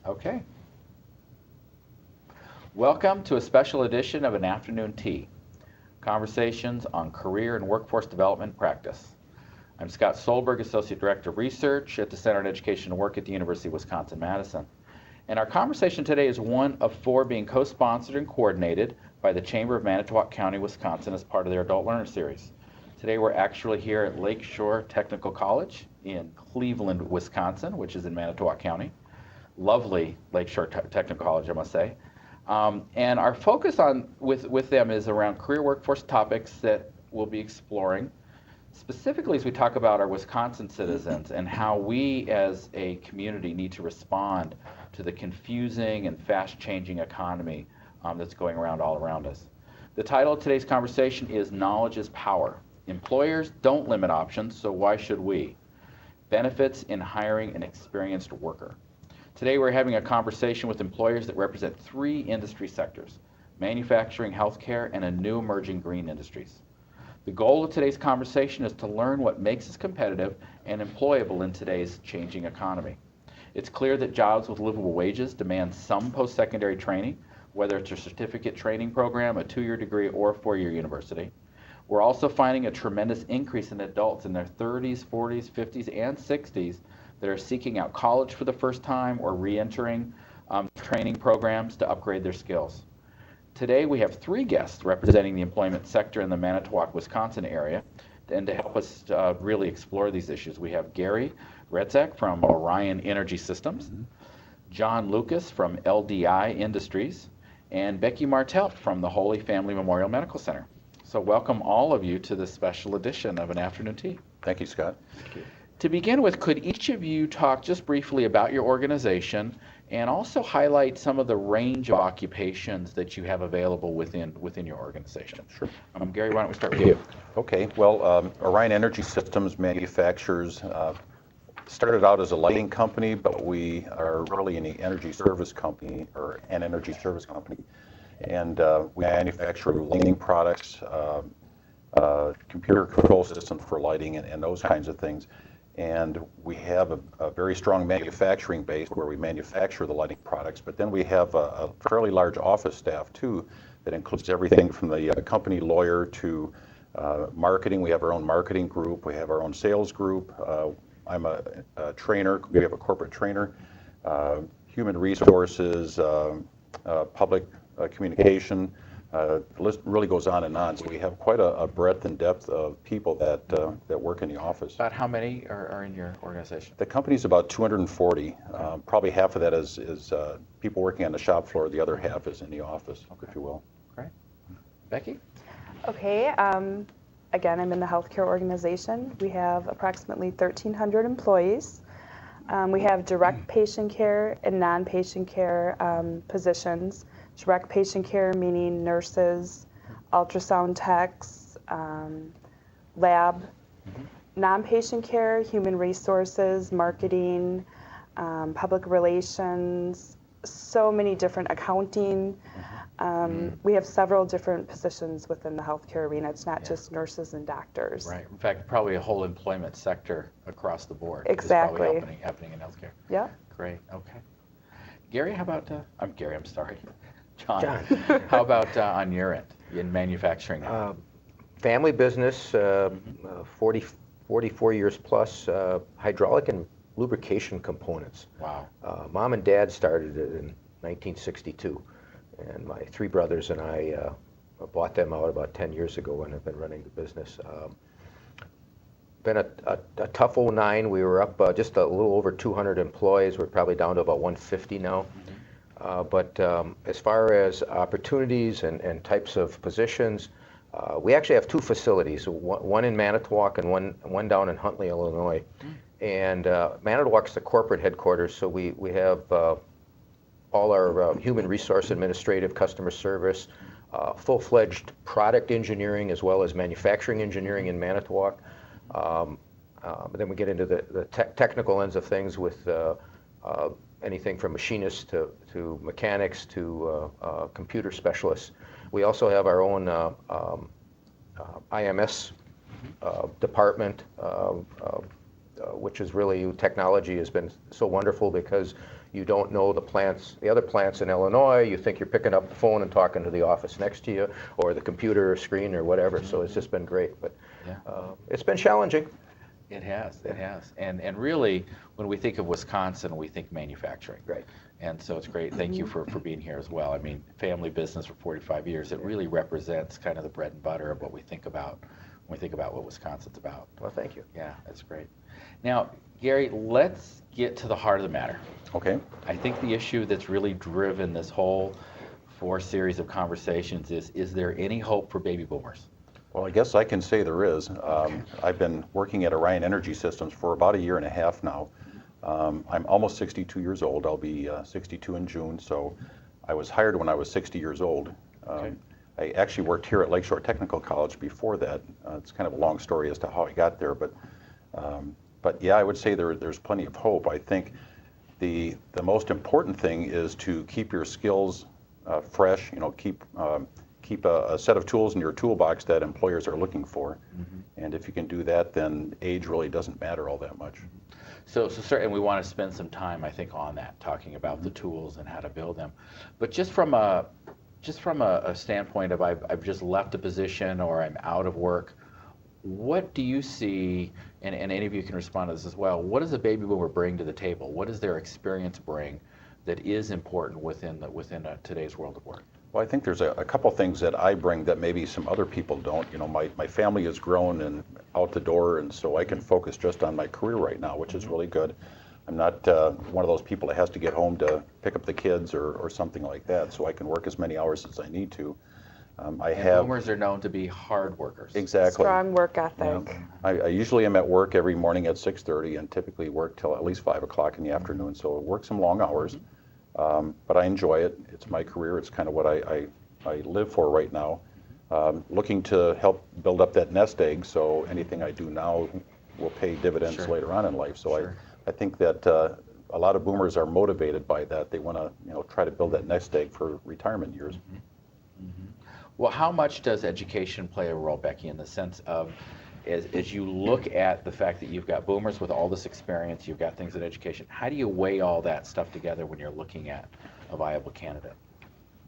Okay. Welcome to a special edition of An Afternoon Tea, conversations on career and workforce development practice. I'm Scott Solberg, Associate Director of Research at the Center on Education and Work at the University of Wisconsin-Madison. And our conversation today is one of four being co-sponsored and coordinated by the Chamber of Manitowoc County, Wisconsin as part of their Adult Learner Series. Today we're actually here at Lakeshore Technical College in Cleveland, Wisconsin, which is in Manitowoc County. Lovely Lakeshore Technical College, I must say. And our focus with them is around career workforce topics that we'll be exploring, specifically as we talk about our Wisconsin citizens and how we as a community need to respond to the confusing and fast-changing economy that's going around all around us. The title of today's conversation is Knowledge is Power. Employers don't limit options, so why should we? Benefits in hiring an experienced worker. Today we're having a conversation with employers that represent three industry sectors: manufacturing, healthcare, and a new emerging green industries. The goal of today's conversation is to learn what makes us competitive and employable in today's changing economy. It's clear that jobs with livable wages demand some post-secondary training, whether it's a certificate training program, a 2-year degree, or a 4-year university. We're also finding a tremendous increase in adults in their 30s, 40s, 50s, and 60s that are seeking out college for the first time or re-entering training programs to upgrade their skills. Today we have three guests representing the employment sector in the Manitowoc, Wisconsin area, and to help us really explore these issues, we have Gary Retzak from Orion Energy Systems, John Lucas from LDI Industries, and Becky Martelt from the Holy Family Memorial Medical Center. So welcome all of you to this special edition of An Afternoon Tea. Thank you, Scott. Thank you. To begin with, could each of you talk just briefly about your organization and also highlight some of the range of occupations that you have available within your organization? Sure. Gary, why don't we start with you? Okay. Well, Orion Energy Systems manufactures, started out as a lighting company, but we are really an energy service company, and we manufacture lighting products, computer control systems for lighting, and those kinds of things. And we have a very strong manufacturing base where we manufacture the lighting products, but then we have a fairly large office staff too that includes everything from the company lawyer to marketing. We have our own marketing group, we have our own sales group. I'm a trainer, we have a corporate trainer, human resources, public communication. The list really goes on and on. So we have quite a breadth and depth of people that work in the office. About how many are in your organization? The company's about 240. Probably half of that is people working on the shop floor. The other half is in the office, if you will. Great. Becky? Okay. Again, I'm in the healthcare organization. We have approximately 1,300 employees. We have direct patient care and non-patient care positions. Direct patient care meaning nurses, ultrasound techs, lab. Non-patient care, human resources, marketing, public relations, so many different accounting. We have several different positions within the healthcare arena. It's not just nurses and doctors. Right. In fact, probably a whole employment sector across the board. Exactly. Is probably happening in healthcare. Yeah. Great. Okay. Gary, how about, I'm sorry. John. How about on your end in manufacturing? Family business, 44 years plus, hydraulic and lubrication components. Wow. Mom and Dad started it in 1962, and my three brothers and I bought them out about 10 years ago and have been running the business. Been a tough 09. We were up just a little over 200 employees. We're probably down to about 150 now. But as far as opportunities and types of positions, we actually have two facilities, one in Manitowoc and one down in Huntley, Illinois. And Manitowoc's the corporate headquarters, so we have all our human resource administrative, customer service, full-fledged product engineering as well as manufacturing engineering in Manitowoc. But then we get into the technical ends of things with anything from machinists to mechanics to computer specialists. We also have our own IMS department, which is really, technology has been so wonderful because You don't know the other plants in Illinois. You think you're picking up the phone and talking to the office next to you, or the computer screen or whatever. So it's just been great, but Yeah. it's been challenging. It has, it has. And really, when we think of Wisconsin, we think manufacturing. Right. And so it's great. Thank you for being here as well. I mean, family business for 45 years, it really represents kind of the bread and butter of what we think about when we think about what Wisconsin's about. Well, thank you. Yeah, that's great. Now, Gary, let's get to the heart of the matter. Okay. I think the issue that's really driven this whole 4 series of conversations is there any hope for baby boomers? Well, I guess I can say there is. I've been working at Orion Energy Systems for about a year and a half now. I'm almost 62 years old. I'll be 62 in June, so I was hired when I was 60 years old. Okay. I actually worked here at Lakeshore Technical College before that. It's kind of a long story as to how I got there, but yeah, I would say there's plenty of hope. I think the most important thing is to keep your skills fresh. You know, keep a set of tools in your toolbox that employers are looking for. And if you can do that, then age really doesn't matter all that much. So certainly we want to spend some time, I think, on that, talking about the tools and how to build them. But just from a standpoint of I've just left a position or I'm out of work, what do you see, and any of you can respond to this as well, what does a baby boomer bring to the table? What does their experience bring that is important within today's world of work? Well, I think there's a couple things that I bring that maybe some other people don't. You know, my family has grown and out the door, and so I can focus just on my career right now, which is really good. I'm not one of those people that has to get home to pick up the kids or something like that, so I can work as many hours as I need to. Boomers are known to be hard workers. Exactly. Strong work ethic. Yeah. I usually am at work every morning at 6:30 and typically work till at least 5 o'clock in the afternoon, so I work some long hours. But I enjoy it. It's my career. It's kind of what I live for right now. Looking to help build up that nest egg, so anything I do now will pay dividends Sure. later on in life. So Sure. I think that a lot of boomers are motivated by that. They want to try to build that nest egg for retirement years. Well, how much does education play a role, Becky, in the sense of, as you look at the fact that you've got boomers with all this experience, you've got things in education, how do you weigh all that stuff together when you're looking at a viable candidate?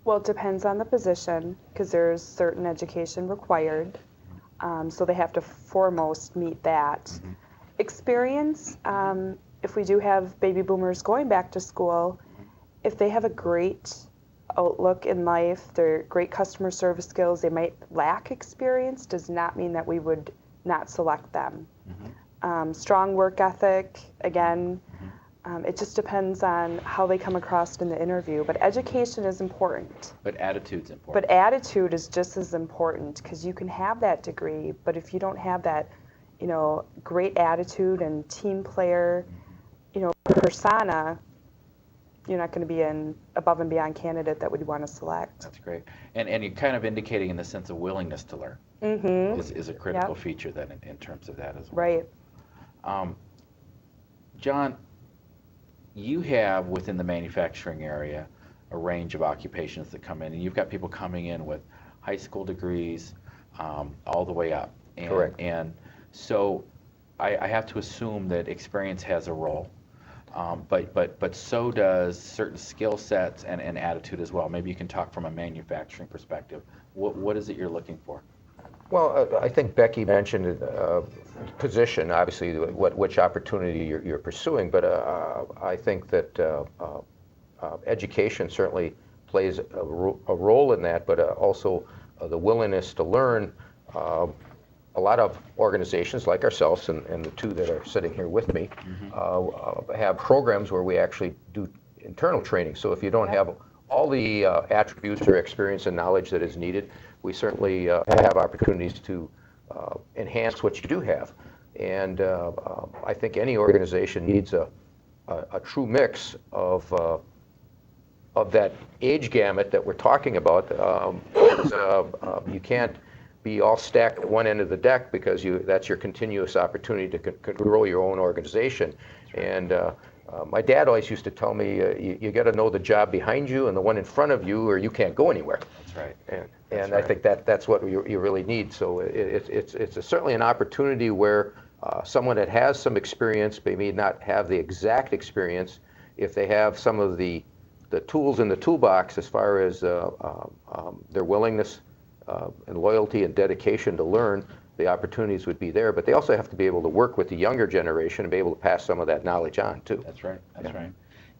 Well, it depends on the position, because there's certain education required, so they have to foremost meet that. Experience, if we do have baby boomers going back to school, if they have a great outlook in life, they're great customer service skills, they might lack experience, does not mean that we would not select them. Strong work ethic, again, it just depends on how they come across in the interview, but education is important. But attitude's important. But attitude is just as important, because you can have that degree, but if you don't have that, great attitude and team player, persona, you're not going to be an above and beyond candidate that we'd want to select. That's great. And you're kind of indicating in the sense of willingness to learn is a critical feature then in terms of that as well. Right. John, you have within the manufacturing area a range of occupations that come in, and you've got people coming in with high school degrees all the way up. And, Correct. And so I have to assume that experience has a role. But so does certain skill sets and attitude as well. Maybe you can talk from a manufacturing perspective. What is it you're looking for? Well, I think Becky mentioned position, obviously, which opportunity you're pursuing, but I think that education certainly plays a role in that, but also the willingness to learn. A lot of organizations like ourselves and the two that are sitting here with me have programs where we actually do internal training. So if you don't have all the attributes or experience and knowledge that is needed, we certainly have opportunities to enhance what you do have. And I think any organization needs a true mix of that age gamut that we're talking about. You can't be all stacked at one end of the deck, because that's your continuous opportunity to grow your own organization. And my dad always used to tell me, you got to know the job behind you and the one in front of you, or you can't go anywhere. That's right. And I think that's what you really need. So it's certainly an opportunity where someone that has some experience, maybe not have the exact experience, if they have some of the tools in the toolbox as far as their willingness and loyalty and dedication to learn, the opportunities would be there. But they also have to be able to work with the younger generation and be able to pass some of that knowledge on too. That's right. That's right.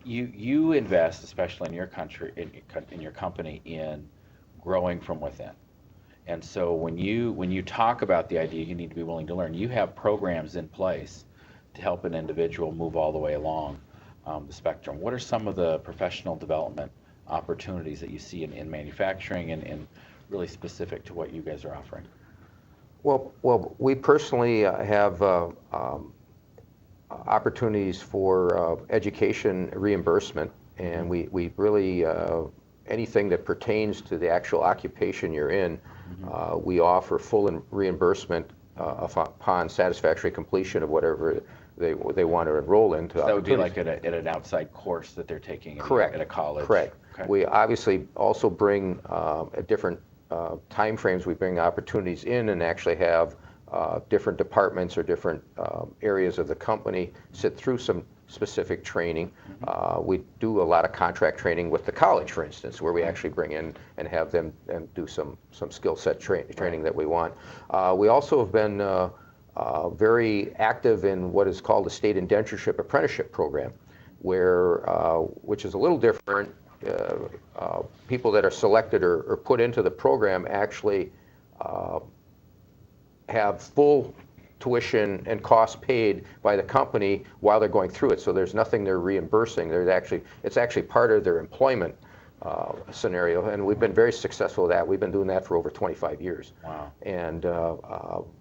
You invest, especially in your country, in your company, in growing from within. And so when you talk about the idea you need to be willing to learn, you have programs in place to help an individual move all the way along the spectrum. What are some of the professional development opportunities that you see in manufacturing and really specific to what you guys are offering? Well, we personally have opportunities for education reimbursement, and we really, anything that pertains to the actual occupation you're in, we offer full reimbursement upon satisfactory completion of whatever they want to enroll into. So that would be like at an outside course that they're taking at a college? Correct. Okay. We obviously also bring at different time frames, we bring opportunities in and actually have different departments or different areas of the company sit through some specific training. We do a lot of contract training with the college, for instance, where we actually bring in and have them and do some skill set training that we want. We also have been very active in what is called the state indentureship apprenticeship program, which is a little different. People that are selected or put into the program actually have full tuition and costs paid by the company while they're going through it. So there's nothing they're reimbursing. It's actually part of their employment scenario, and we've been very successful with that. We've been doing that for over 25 years. Wow. And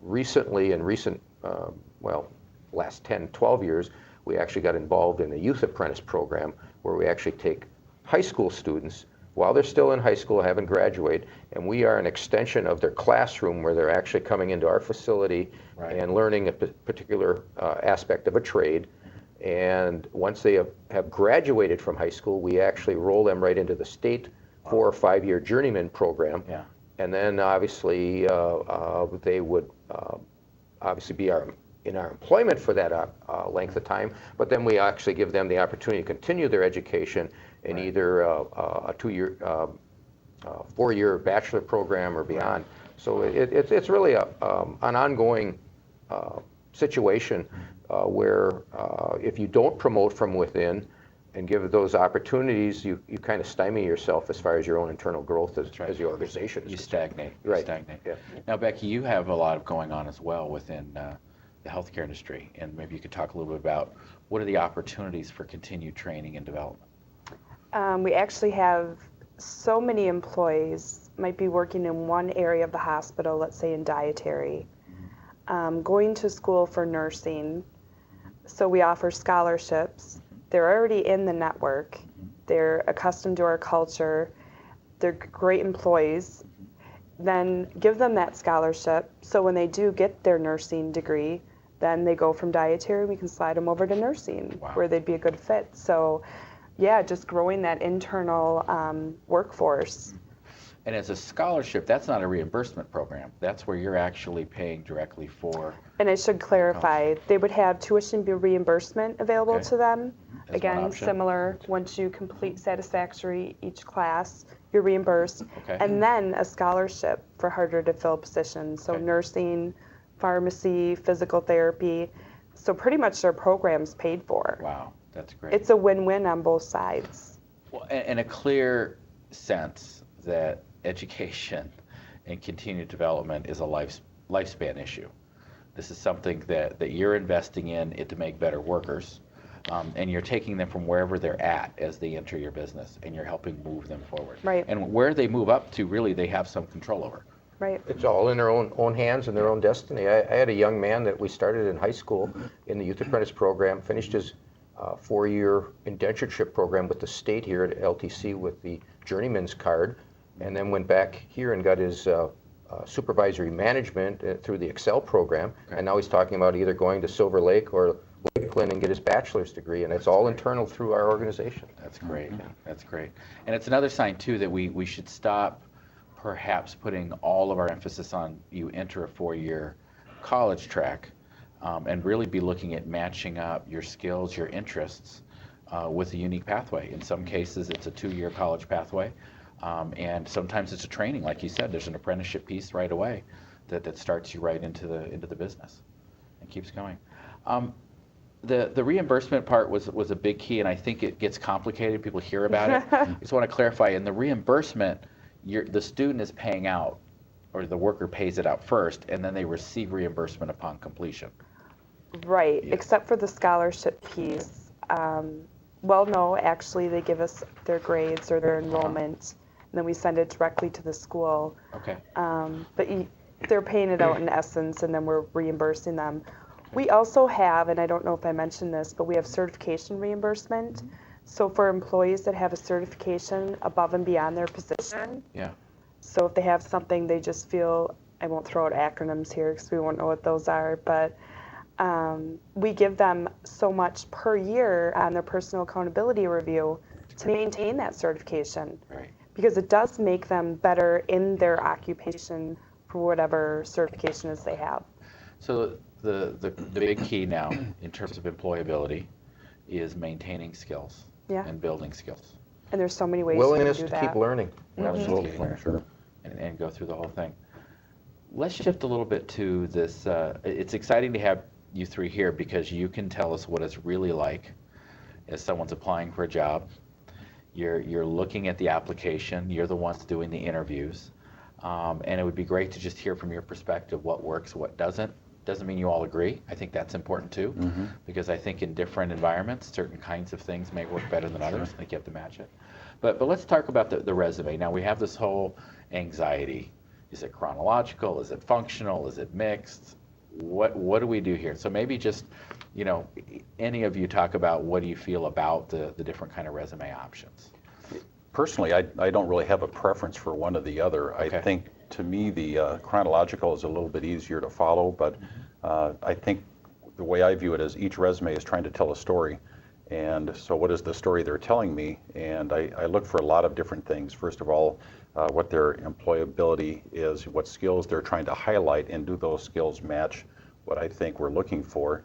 recently, last 10, 12 years, we actually got involved in a youth apprentice program where we actually take high school students while they're still in high school, haven't graduated, and we are an extension of their classroom where they're actually coming into our facility and learning a particular aspect of a trade. And once they have graduated from high school, we actually roll them right into the state 4 or 5 year journeyman program. Yeah. And then obviously they would obviously be in our employment for that length of time, but then we actually give them the opportunity to continue their education in either a 2-year, 4-year bachelor program or beyond. So it's really an ongoing situation where if you don't promote from within and give those opportunities, you kind of stymie yourself as far as your own internal growth as the organization is. You stagnate. Right. You stagnate. Yeah. Now, Becky, you have a lot going on as well within the healthcare industry, and maybe you could talk a little bit about what are the opportunities for continued training and development? We actually have so many employees might be working in one area of the hospital, let's say in dietary, going to school for nursing. So we offer scholarships. They're already in the network. They're accustomed to our culture. They're great employees. Then give them that scholarship. So when they do get their nursing degree, then they go from dietary, we can slide them over to nursing, where they'd be a good fit. So yeah, just growing that internal workforce. And as a scholarship, that's not a reimbursement program. That's where you're actually paying directly for. And I should clarify, they would have tuition reimbursement available to them. As Again, similar, once you complete satisfactory each class, you're reimbursed. And then a scholarship for harder to fill positions. So nursing, pharmacy, physical therapy. So pretty much their program's paid for. Wow, that's great. It's a win-win on both sides. Well, and a clear sense that education and continued development is a lifespan issue. This is something that you're investing in it to make better workers, and you're taking them from wherever they're at as they enter your business, and you're helping move them forward. Right. And where they move up to, really, they have some control over. Right. It's all in their own hands and their own destiny. I had a young man that we started in high school in the Youth Apprentice program, finished his 4-year indentureship program with the state here at LTC with the journeyman's card, and then went back here and got his supervisory management through the Excel program, and now he's talking about either going to Silver Lake or Lakeland and get his bachelor's degree, and it's all internal through our organization. That's great. That's great. And it's another sign, too, that we should stop perhaps putting all of our emphasis on you enter a 4-year college track and really be looking at matching up your skills, your interests with a unique pathway. In some cases, it's a 2-year college pathway, and sometimes it's a training, like you said. There's an apprenticeship piece right away that starts you right into the business and keeps going. The reimbursement part was a big key, and I think it gets complicated. People hear about it. I just want to clarify. In the reimbursement, the student is paying out, or the worker pays it out first, and then they receive reimbursement upon completion. Right, Yeah. except for the scholarship piece. Well, no, actually, they give us their grades or their enrollment, and then we send it directly to the school. Okay. But they're paying it out in essence, and then we're reimbursing them. We also have, and I don't know if I mentioned this, but we have certification reimbursement. So for employees that have a certification above and beyond their position, Yeah. so if they have something they just feel, I won't throw out acronyms here because we won't know what those are, but we give them so much per year on their personal accountability review to maintain that certification. Right. Because it does make them better in their occupation for whatever certification is they have. So the big key now in terms of employability is maintaining skills Yeah. and building skills. And there's so many ways Willingness to do to that. keep learning. Absolutely, Absolutely. sure. And go through the whole thing. Let's shift a little bit to this. It's exciting to have you three here because you can tell us what it's really like as someone's applying for a job. You're looking at the application. You're the ones doing the interviews. And it would be great to just hear from your perspective what works, what doesn't. Doesn't mean you all agree. I think that's important too, because I think in different environments, certain kinds of things may work better than others. I think you have to match it. But let's talk about the resume. Now we have this whole anxiety. Is it chronological? Is it functional? Is it mixed? What do we do here? So maybe just, any of you talk about what do you feel about the different kind of resume options. Personally, I don't really have a preference for one or the other. Okay. I think, to me, the chronological is a little bit easier to follow, but I think the way I view it is each resume is trying to tell a story. And so what is the story they're telling me? And I look for a lot of different things. First of all, what their employability is, what skills they're trying to highlight, and do those skills match what I think we're looking for?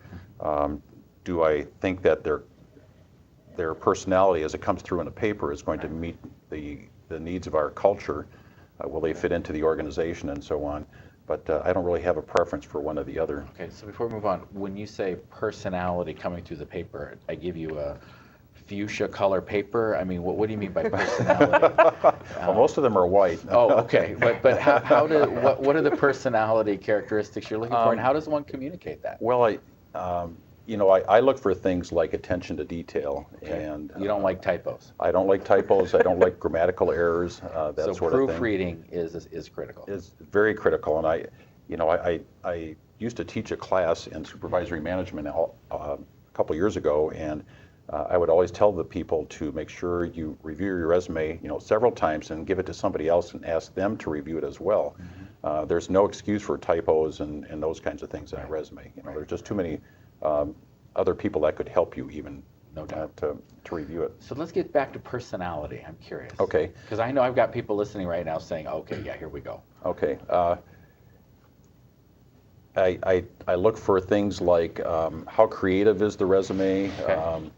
Do I think that their personality as it comes through in a paper is going to meet the needs of our culture? Will they fit into the organization and so on? But I don't really have a preference for one or the other. Okay, so before we move on, when you say personality coming through the paper, I give you a fuchsia color paper. I mean, what do you mean by personality? Well, most of them are white. Oh, okay. But what are the personality characteristics you're looking for, and how does one communicate that? Well, I look for things like attention to detail, Okay. and You don't like typos. I don't like typos. I don't like grammatical errors. That So sort of thing. proofreading is critical. Is very critical, and I used to teach a class in supervisory management a couple years ago, and I would always tell the people to make sure you review your resume, several times, and give it to somebody else and ask them to review it as well. There's no excuse for typos and those kinds of things in a resume. There's just too many other people that could help you even. No doubt. To review it. So let's get back to personality. I'm curious. Okay. Because I know I've got people listening right now saying, okay, yeah, here we go. Okay. I look for things like how creative is the resume? Okay.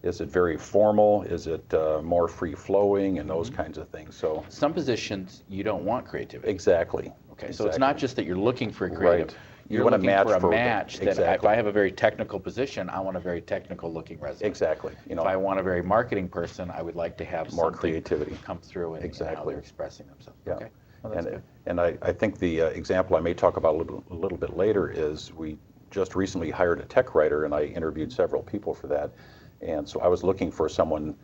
Is it very formal? Is it more free-flowing and those kinds of things? So Some positions you don't want creativity. exactly. Okay, so it's not just that you're looking for creative. Right. You're want a looking match for a for- match that if exactly. I have a very technical position, I want a very technical looking resume. Exactly. If I want a very marketing person, I would like to have More something creativity. come through in how Exactly. they're expressing themselves. Yeah. Okay. Well, that's good. And I think the example I may talk about a little bit later is we just recently hired a tech writer, and I interviewed several people for that. And so I was looking for someone,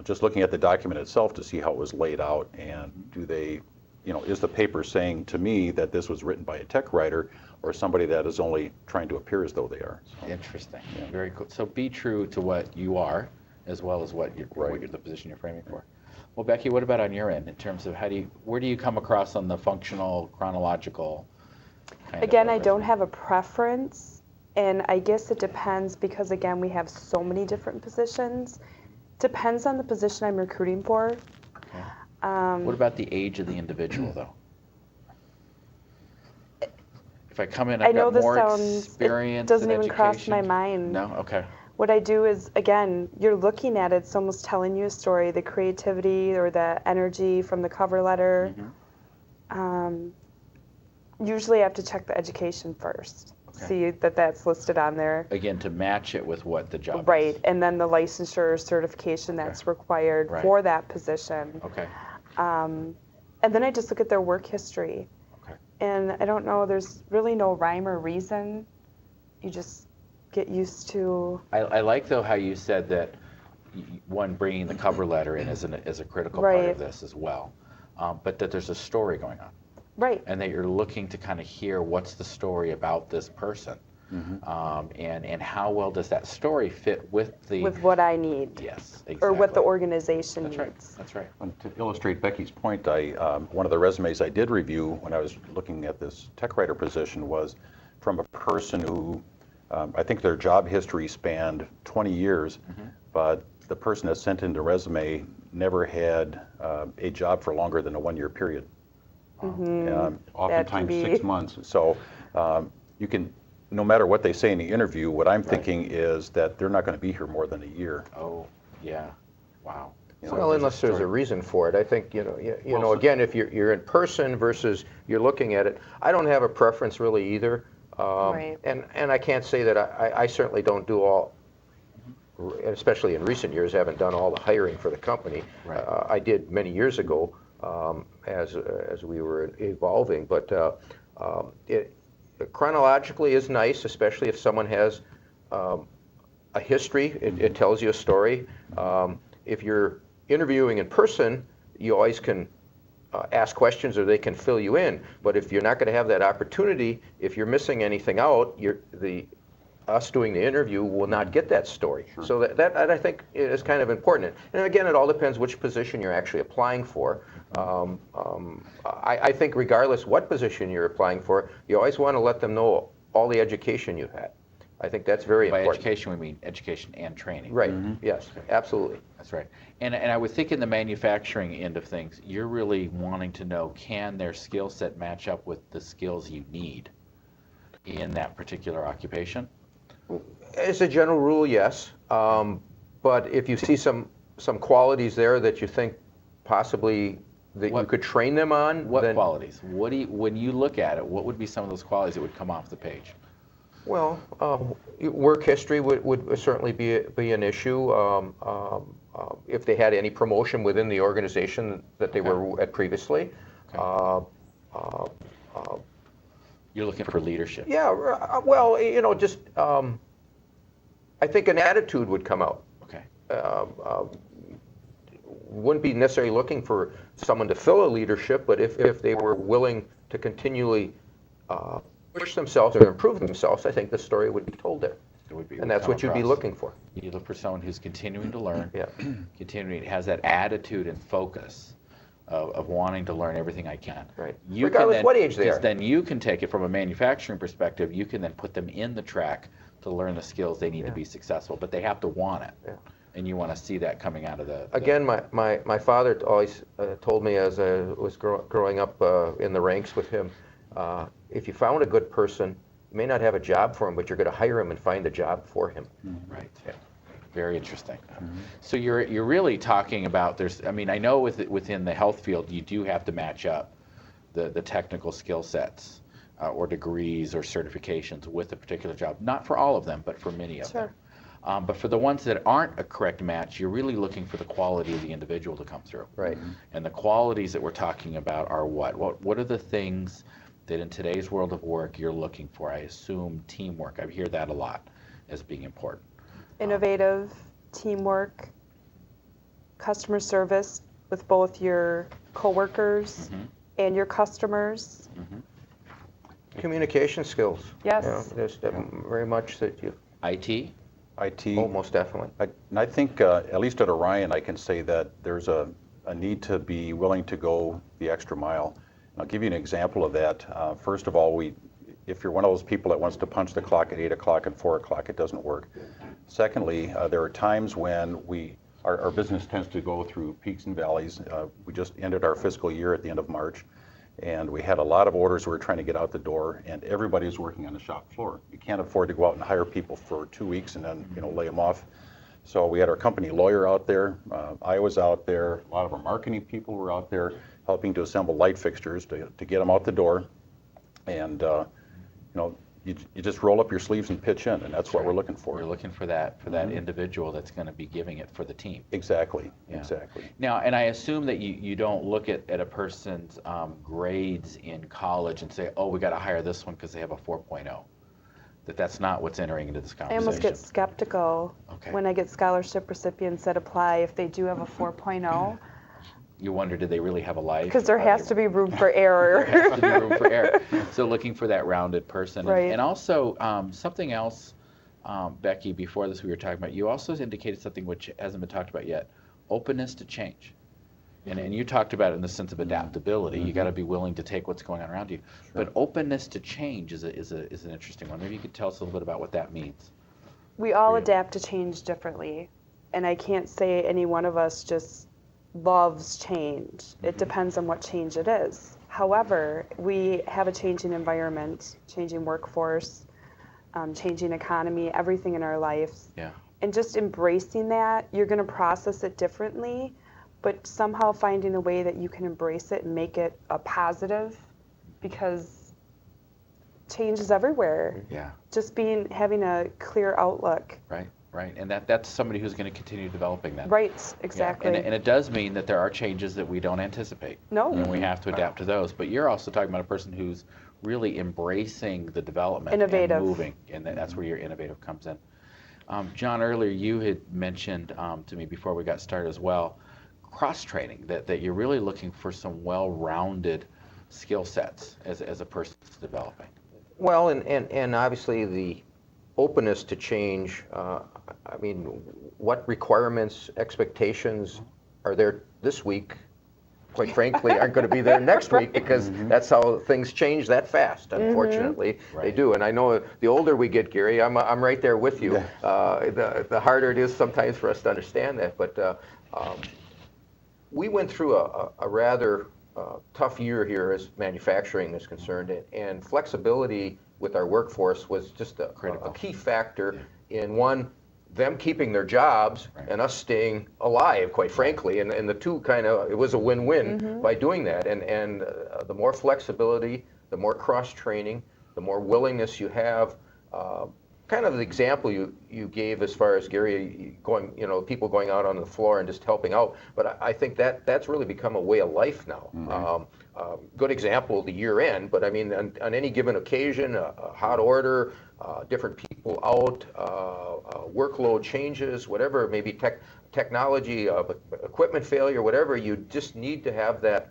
just looking at the document itself to see how it was laid out, and is the paper saying to me that this was written by a tech writer or somebody that is only trying to appear as though they are? So, Interesting. Very cool. So be true to what you are, as well as what you're Right. the position you're framing for. Well, Becky, what about on your end in terms of where do you come across on the functional, chronological kind Again, of I don't resume? have a preference, and I guess it depends because, again, we have so many different positions. Depends on the position I'm recruiting for. Okay. What about the age of the individual, though? If I come in, I I've know got this more sounds, experience it doesn't in even cross my education. mind. No? Okay. What I do is, again, you're looking at it, it's almost telling you a story, the creativity or the energy from the cover letter. Usually I have to check the education first, see that that's listed on there. Again, to match it with what the job Right, is. and then the licensure or certification that's required for that position. Okay. And then I just look at their work history. Okay. And I don't know, there's really no rhyme or reason. You just get used to. I like, though, how you said that one, bringing the cover letter in is a critical part of this as well, but that there's a story going on. Right. And that you're looking to kind of hear what's the story about this person, and how well does that story fit with what I need. Yes, exactly. Or what the organization needs. Right. That's right. And to illustrate Becky's point, one of the resumes I did review when I was looking at this tech writer position was from a person who, I think their job history spanned 20 years, but the person that sent in the resume never had a job for longer than a 1-year period. Oftentimes 6 months. So you can, no matter what they say in the interview, what I'm thinking is that they're not going to be here more than a year. Oh, yeah. Wow. Well, unless there's a reason for it. I think, again, if you're in person versus you're looking at it, I don't have a preference really either. And I can't say that I certainly don't do all, especially in recent years, haven't done all the hiring for the company. I did many years ago as we were evolving, but it chronologically is nice, especially if someone has a history. It tells you a story. If you're interviewing in person, you always can ask questions or they can fill you in. But if you're not going to have that opportunity, if you're missing anything out, us doing the interview will not get that story. So that I think is kind of important. And again, it all depends which position you're actually applying for. I think regardless what position you're applying for, you always want to let them know all the education you've had. I think that's very important. By education, we mean education and training. Right. Yes, absolutely. That's right. And I would think in the manufacturing end of things, you're really wanting to know, can their skill set match up with the skills you need in that particular occupation? As a general rule, yes. But if you see some qualities there that you think possibly that you could train them on, what qualities? When you look at it, what would be some of those qualities that would come off the page? Well, work history would certainly be an issue. If they had any promotion within the organization that they were at previously. You're looking for leadership. Yeah, well, just I think an attitude would come out. Okay. Wouldn't be necessarily looking for someone to fill a leadership, but if they were willing to continually push themselves or improve themselves, I think the story would be told there. And that's what you'd be looking for. You look for someone who's continuing to learn, Yeah. has that attitude and focus of wanting to learn everything I can. Right. You Regardless what age they are. Then you can take it from a manufacturing perspective. You can then put them in the track to learn the skills they need to be successful, but they have to want it. Yeah. And you want to see that coming out of the... Again, my father always told me as I was growing up in the ranks with him, if you found a good person, you may not have a job for him, but you're going to hire him and find a job for him. Right. Yeah. Very interesting. So you're really talking about I know within the health field you do have to match up the technical skill sets or degrees or certifications with a particular job. Not for all of them, but for many of them. But for the ones that aren't a correct match, you're really looking for the quality of the individual to come through. Right. And the qualities that we're talking about are what? What are the things that in today's world of work you're looking for? I assume teamwork. I hear that a lot as being important. Innovative, teamwork, customer service with both your coworkers and your customers. Communication skills. Yes. There's very much that you... IT? IT. Oh, most definitely. And I think, at least at Orion, I can say that there's a need to be willing to go the extra mile. And I'll give you an example of that. First of all, if you're one of those people that wants to punch the clock at 8 o'clock and 4 o'clock, it doesn't work. Secondly, there are times when our business tends to go through peaks and valleys. We just ended our fiscal year at the end of March, And we had a lot of orders we were trying to get out the door, and everybody was working on the shop floor. You can't afford to go out and hire people for 2 weeks and then lay them off. So we had our company lawyer out there. I was out there. A lot of our marketing people were out there helping to assemble light fixtures to get them out the door. And you just roll up your sleeves and pitch in, and that's what we're looking for. We're looking for that individual that's going to be giving it for the team. Exactly. Yeah. Exactly. Now, and I assume that you don't look at a person's grades in college and say, oh, we got to hire this one because they have a 4.0. That's not what's entering into this I conversation. almost get skeptical Okay. when I get scholarship recipients that apply if they do have a 4.0, You wonder, did they really have a life? because there has to be room for error. There has to be room for error. So looking for that rounded person. Right. And also, something else, Becky, before this we were talking about, you also indicated something which hasn't been talked about yet, openness to change. And you talked about it in the sense of adaptability. You got to be willing to take what's going on around you. Sure. But openness to change is an interesting one. Maybe you could tell us a little bit about what that means. We all adapt to change differently, and I can't say any one of us just loves change. It depends on what change it is. However, we have a changing environment, changing workforce, changing economy, everything in our lives. Yeah. And just embracing that, you're going to process it differently, but somehow finding a way that you can embrace it and make it a positive, because change is everywhere. Yeah. Just having a clear outlook. Right. Right. And that's somebody who's going to continue developing that. Right, Yeah, exactly. and it does mean that there are changes that we don't anticipate. No. And we have to adapt to those. But you're also talking about a person who's really embracing the development Innovative. and moving, and that's where your innovative comes in. John, earlier you had mentioned to me before we got started as well, cross-training, that you're really looking for some well-rounded skill sets as a person's developing. Well, and obviously the openness to change, I mean, what requirements, expectations are there this week, quite frankly, aren't going to be there next week, because that's how things change that fast, unfortunately. They Right. do. And I know the older we get, Gary, I'm right there with you. The harder it is sometimes for us to understand that. But we went through a rather tough year here as manufacturing is concerned, and flexibility with our workforce was just a key factor in them keeping their jobs and us staying alive, quite frankly. And the two it was a win-win by doing that. And the more flexibility, the more cross-training, the more willingness you have. Kind of the example you gave as far as Gary people going out on the floor and just helping out. But I think that's really become a way of life now. Good example, the year end, but I mean, on any given occasion, a hot order, different people out, workload changes, whatever, maybe technology, equipment failure, whatever, you just need to have that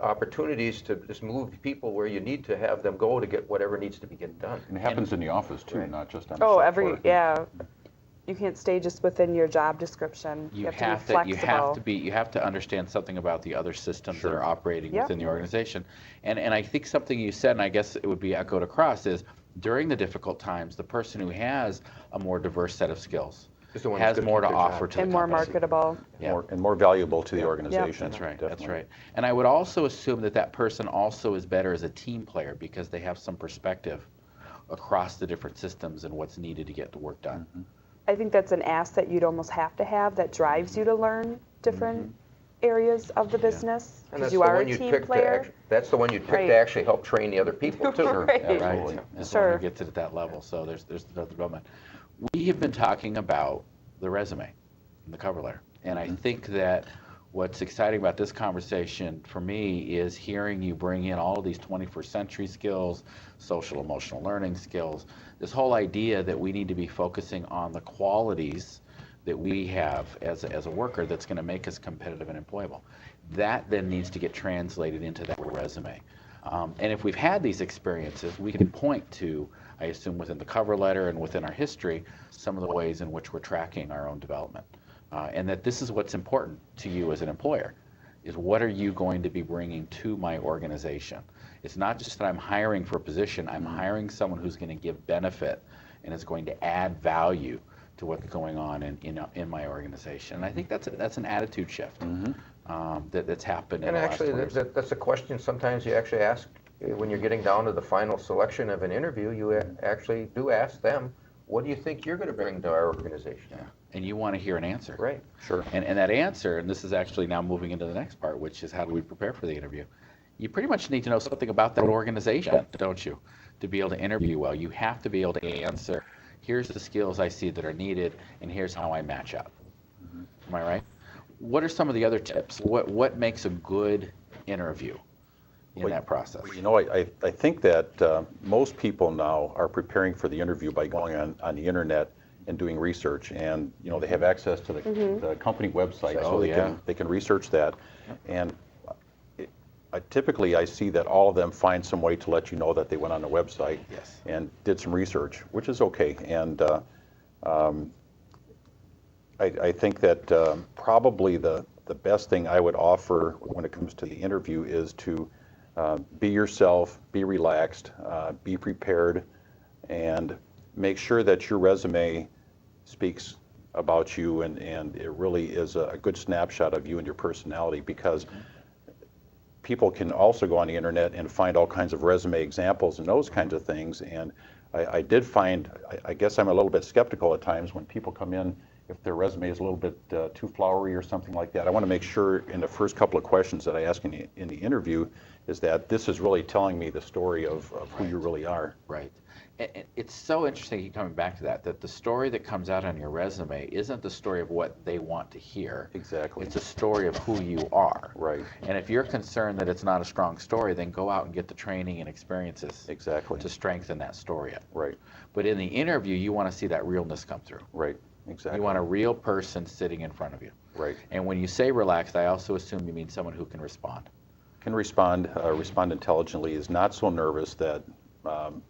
opportunities to just move people where you need to have them go to get whatever needs to be getting done. And it happens in the office too, not just on the shop floor. Yeah. You can't stay just within your job description. You have to be flexible. You have to understand something about the other systems that are operating Yep. within the organization. And I think something you said, and I guess it would be echoed across, is during the difficult times, the person who has a more diverse set of skills Is the one has that's gonna more to keep their offer job. to the And more company. marketable. Yeah. More valuable to the organization. That's right. That's definitely. right. And I would also assume that person also is better as a team player because they have some perspective across the different systems and what's needed to get the work done. I think that's an asset you'd almost have to have that drives you to learn different areas of the business, And because that's you the are one a you'd team pick player. that's the one you'd pick Right. to actually help train the other people too. Right. Absolutely. As Sure. long as it gets it at that level. So there's the development. We have been talking about the resume and the cover letter. And I think that what's exciting about this conversation for me is hearing you bring in all of these 21st century skills, social emotional learning skills, this whole idea that we need to be focusing on the qualities that we have as a worker that's going to make us competitive and employable. That then needs to get translated into that resume. And if we've had these experiences, we can point to, I assume within the cover letter and within our history, some of the ways in which we're tracking our own development. And that this is what's important to you as an employer, is what are you going to be bringing to my organization? It's not just that I'm hiring for a position, I'm hiring someone who's going to give benefit and is going to add value to what's going on in my organization. And I think that's an attitude shift that's happened in And the last actually, 20 years. that's a question sometimes you actually ask when you're getting down to the final selection of an interview. You actually do ask them, what do you think you're going to bring to our organization? Yeah. And you want to hear an answer. Right. Sure. And that answer, and this is actually now moving into the next part, which is how do we prepare for the interview? You pretty much need to know something about that organization, don't you, to be able to interview well. You have to be able to answer, here's the skills I see that are needed, and here's how I match up. Am I right? What are some of the other tips? What makes a good interview in that process? Well, you know, I think that most people now are preparing for the interview by going on the internet and doing research, and you know they have access to the company website, so they can research that. And typically I see that all of them find some way to let you know that they went on the website and did some research, which is okay. And I think that probably the best thing I would offer when it comes to the interview is to be yourself, be relaxed, be prepared, and make sure that your resume speaks about you and it really is a good snapshot of you and your personality, because people can also go on the internet and find all kinds of resume examples and those kinds of things. And I did find, I guess I'm a little bit skeptical at times when people come in, if their resume is a little bit too flowery or something like that. I want to make sure in the first couple of questions that I ask in the interview is that this is really telling me the story of who you really are. Right. And it's so interesting you coming back to that the story that comes out on your resume isn't the story of what they want to hear. Exactly. It's a story of who you are. Right. And if you're concerned that it's not a strong story, then go out and get the training and experiences Exactly. to strengthen that story up. Right. But in the interview, you want to see that realness come through. Right. Exactly. You want a real person sitting in front of you. Right. And when you say relaxed, I also assume you mean someone who can respond. Can respond intelligently, is not so nervous that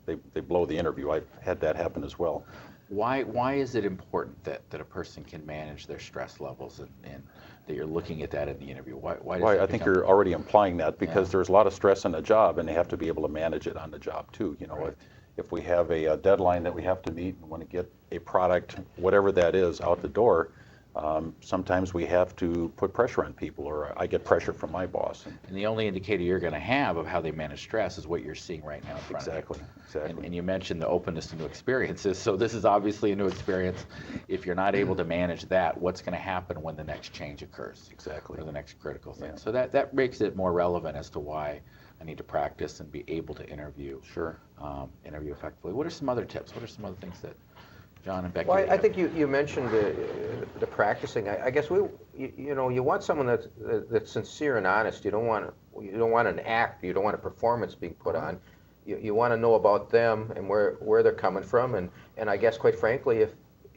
they blow the interview. I've had that happen as well. Why is it important that a person can manage their stress levels and that you're looking at that in the interview? Why does Well, that I think become- you're already implying that because Yeah. there's a lot of stress on the job and they have to be able to manage it on the job too. You know, Right. if we have a deadline that we have to meet and want to get a product, whatever that is, out the door, sometimes we have to put pressure on people, or I get pressure from my boss. And the only indicator you're going to have of how they manage stress is what you're seeing right now in front Exactly. of you. Exactly. And you mentioned the openness to new experiences. So this is obviously a new experience. If you're not able to manage that, what's going to happen when the next change occurs? Exactly. Or the next critical thing. Yeah. So that makes it more relevant as to why I need to practice and be able to interview. Sure. Interview effectively. What are some other tips? What are some other things that John and Becky? Well, would I have? think you mentioned the practicing. I guess you want someone that's sincere and honest. You don't want an act. You don't want a performance being put on. You want to know about them and where they're coming from. And I guess quite frankly,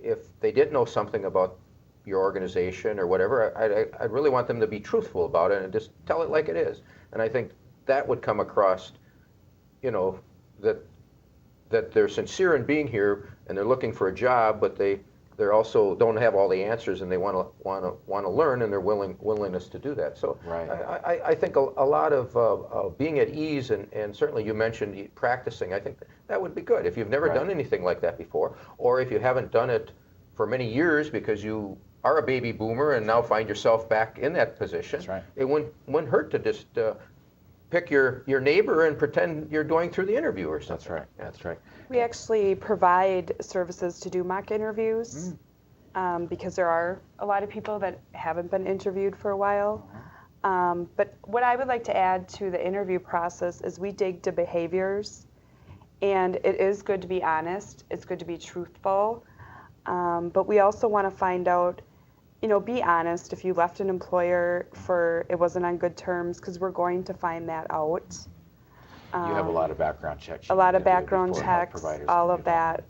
if they did know something about your organization or whatever, I'd really want them to be truthful about it and just tell it like it is. And I think that would come across, that they're sincere in being here and they're looking for a job, but they're also don't have all the answers and they want to learn, and their willingness to do that. So Right. I think a lot of being at ease and certainly you mentioned practicing. I think that would be good if you've never Right. done anything like that before, or if you haven't done it for many years because you are a baby boomer and now find yourself back in that position. That's right. It wouldn't hurt to just pick your neighbor and pretend you're going through the interview or something. That's right. That's right. We actually provide services to do mock interviews because there are a lot of people that haven't been interviewed for a while. But what I would like to add to the interview process is we dig to behaviors, and it is good to be honest. It's good to be truthful. But we also want to find out, be honest if you left an employer it wasn't on good terms, because we're going to find that out. You have a lot of background checks. A you lot need of to do background before health checks, providers all can of do that.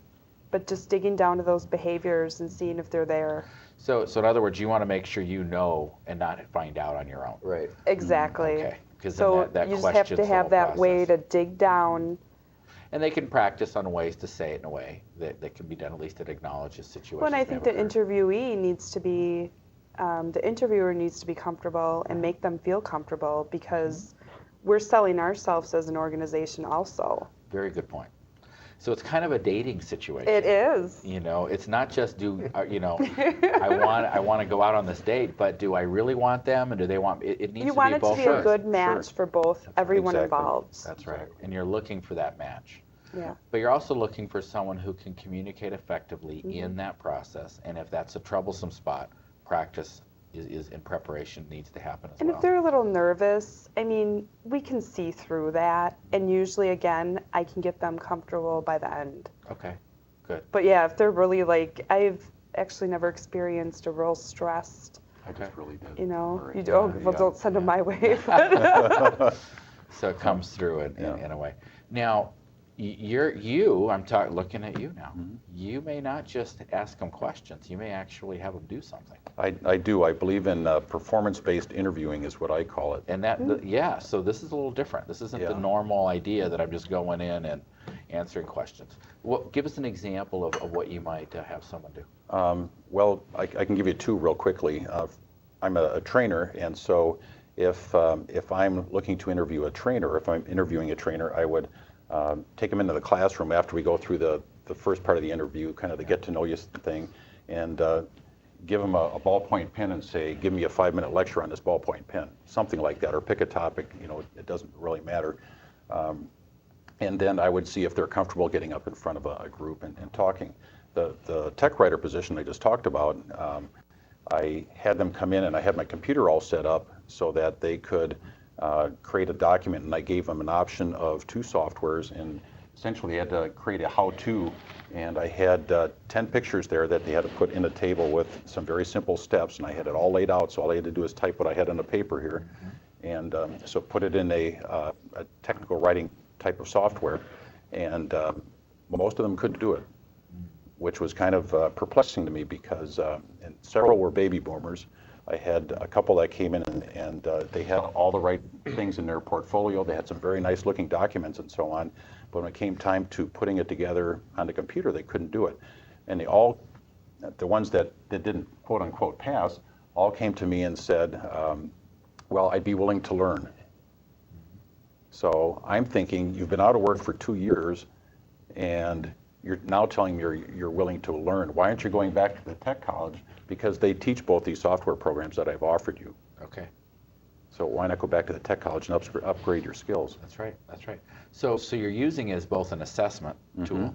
But just digging down to those behaviors and seeing if they're there. So in other words, you want to make sure you know and not find out on your own. Right. Exactly. Okay. Because So that you just have to questions the have whole that way process. to dig down. And they can practice on ways to say it in a way that can be done, at least that acknowledges situations. Well, and I may think have the occurred. interviewee needs to be, the interviewer needs to be comfortable and make them feel comfortable, because we're selling ourselves as an organization also. Very good point. So it's kind of a dating situation. It is. You know, it's not just I want to go out on this date, but do I really want them, and do they want it? It needs You to want be it to both. be a good match for both, everyone Exactly. involved. That's right. And you're looking for that match. Yeah. But you're also looking for someone who can communicate effectively in that process. And if that's a troublesome spot, practice is in preparation needs to happen as And well. if they're a little nervous, I mean, we can see through that. And usually, again, I can get them comfortable by the end. Okay, good. But yeah, if they're really like, I've actually never experienced a real stressed, I just really did. you know, Right. you do, oh, Yeah, well, yeah. don't send them my way. So it comes through in Yeah. a way. Now, I'm looking at you now. You may not just ask them questions. You may actually have them do something. I do. I believe in performance-based interviewing is what I call it. And so this is a little different. This isn't the Yeah. normal idea that I'm just going in and answering questions. Give us an example of what you might have someone do. Well, I can give you two real quickly. I'm a trainer, and so if I'm looking to interview a trainer, if I'm interviewing a trainer, I would take them into the classroom after we go through the first part of the interview, kind of the get to know you thing, and give them a ballpoint pen and say, give me a 5-minute lecture on this ballpoint pen, something like that, or pick a topic, it doesn't really matter. And then I would see if they're comfortable getting up in front of a group and talking. The tech writer position I just talked about, I had them come in and I had my computer all set up so that they could create a document, and I gave them an option of 2 softwares, and essentially they had to create a how-to, and I had 10 pictures there that they had to put in a table with some very simple steps, and I had it all laid out, so all they had to do is type what I had on the paper here, and so put it in a technical writing type of software, and most of them couldn't do it, which was kind of perplexing to me because and several were baby boomers. I had a couple that came in and they had all the right things in their portfolio. They had some very nice looking documents and so on. But when it came time to putting it together on the computer, they couldn't do it. And the ones that didn't quote unquote pass, all came to me and said, well, I'd be willing to learn. So I'm thinking, you've been out of work for 2 years and you're now telling me you're willing to learn. Why aren't you going back to the tech college? Because they teach both these software programs that I've offered you. Okay. So why not go back to the tech college and upgrade your skills? That's right. That's right. So you're using it as both an assessment tool,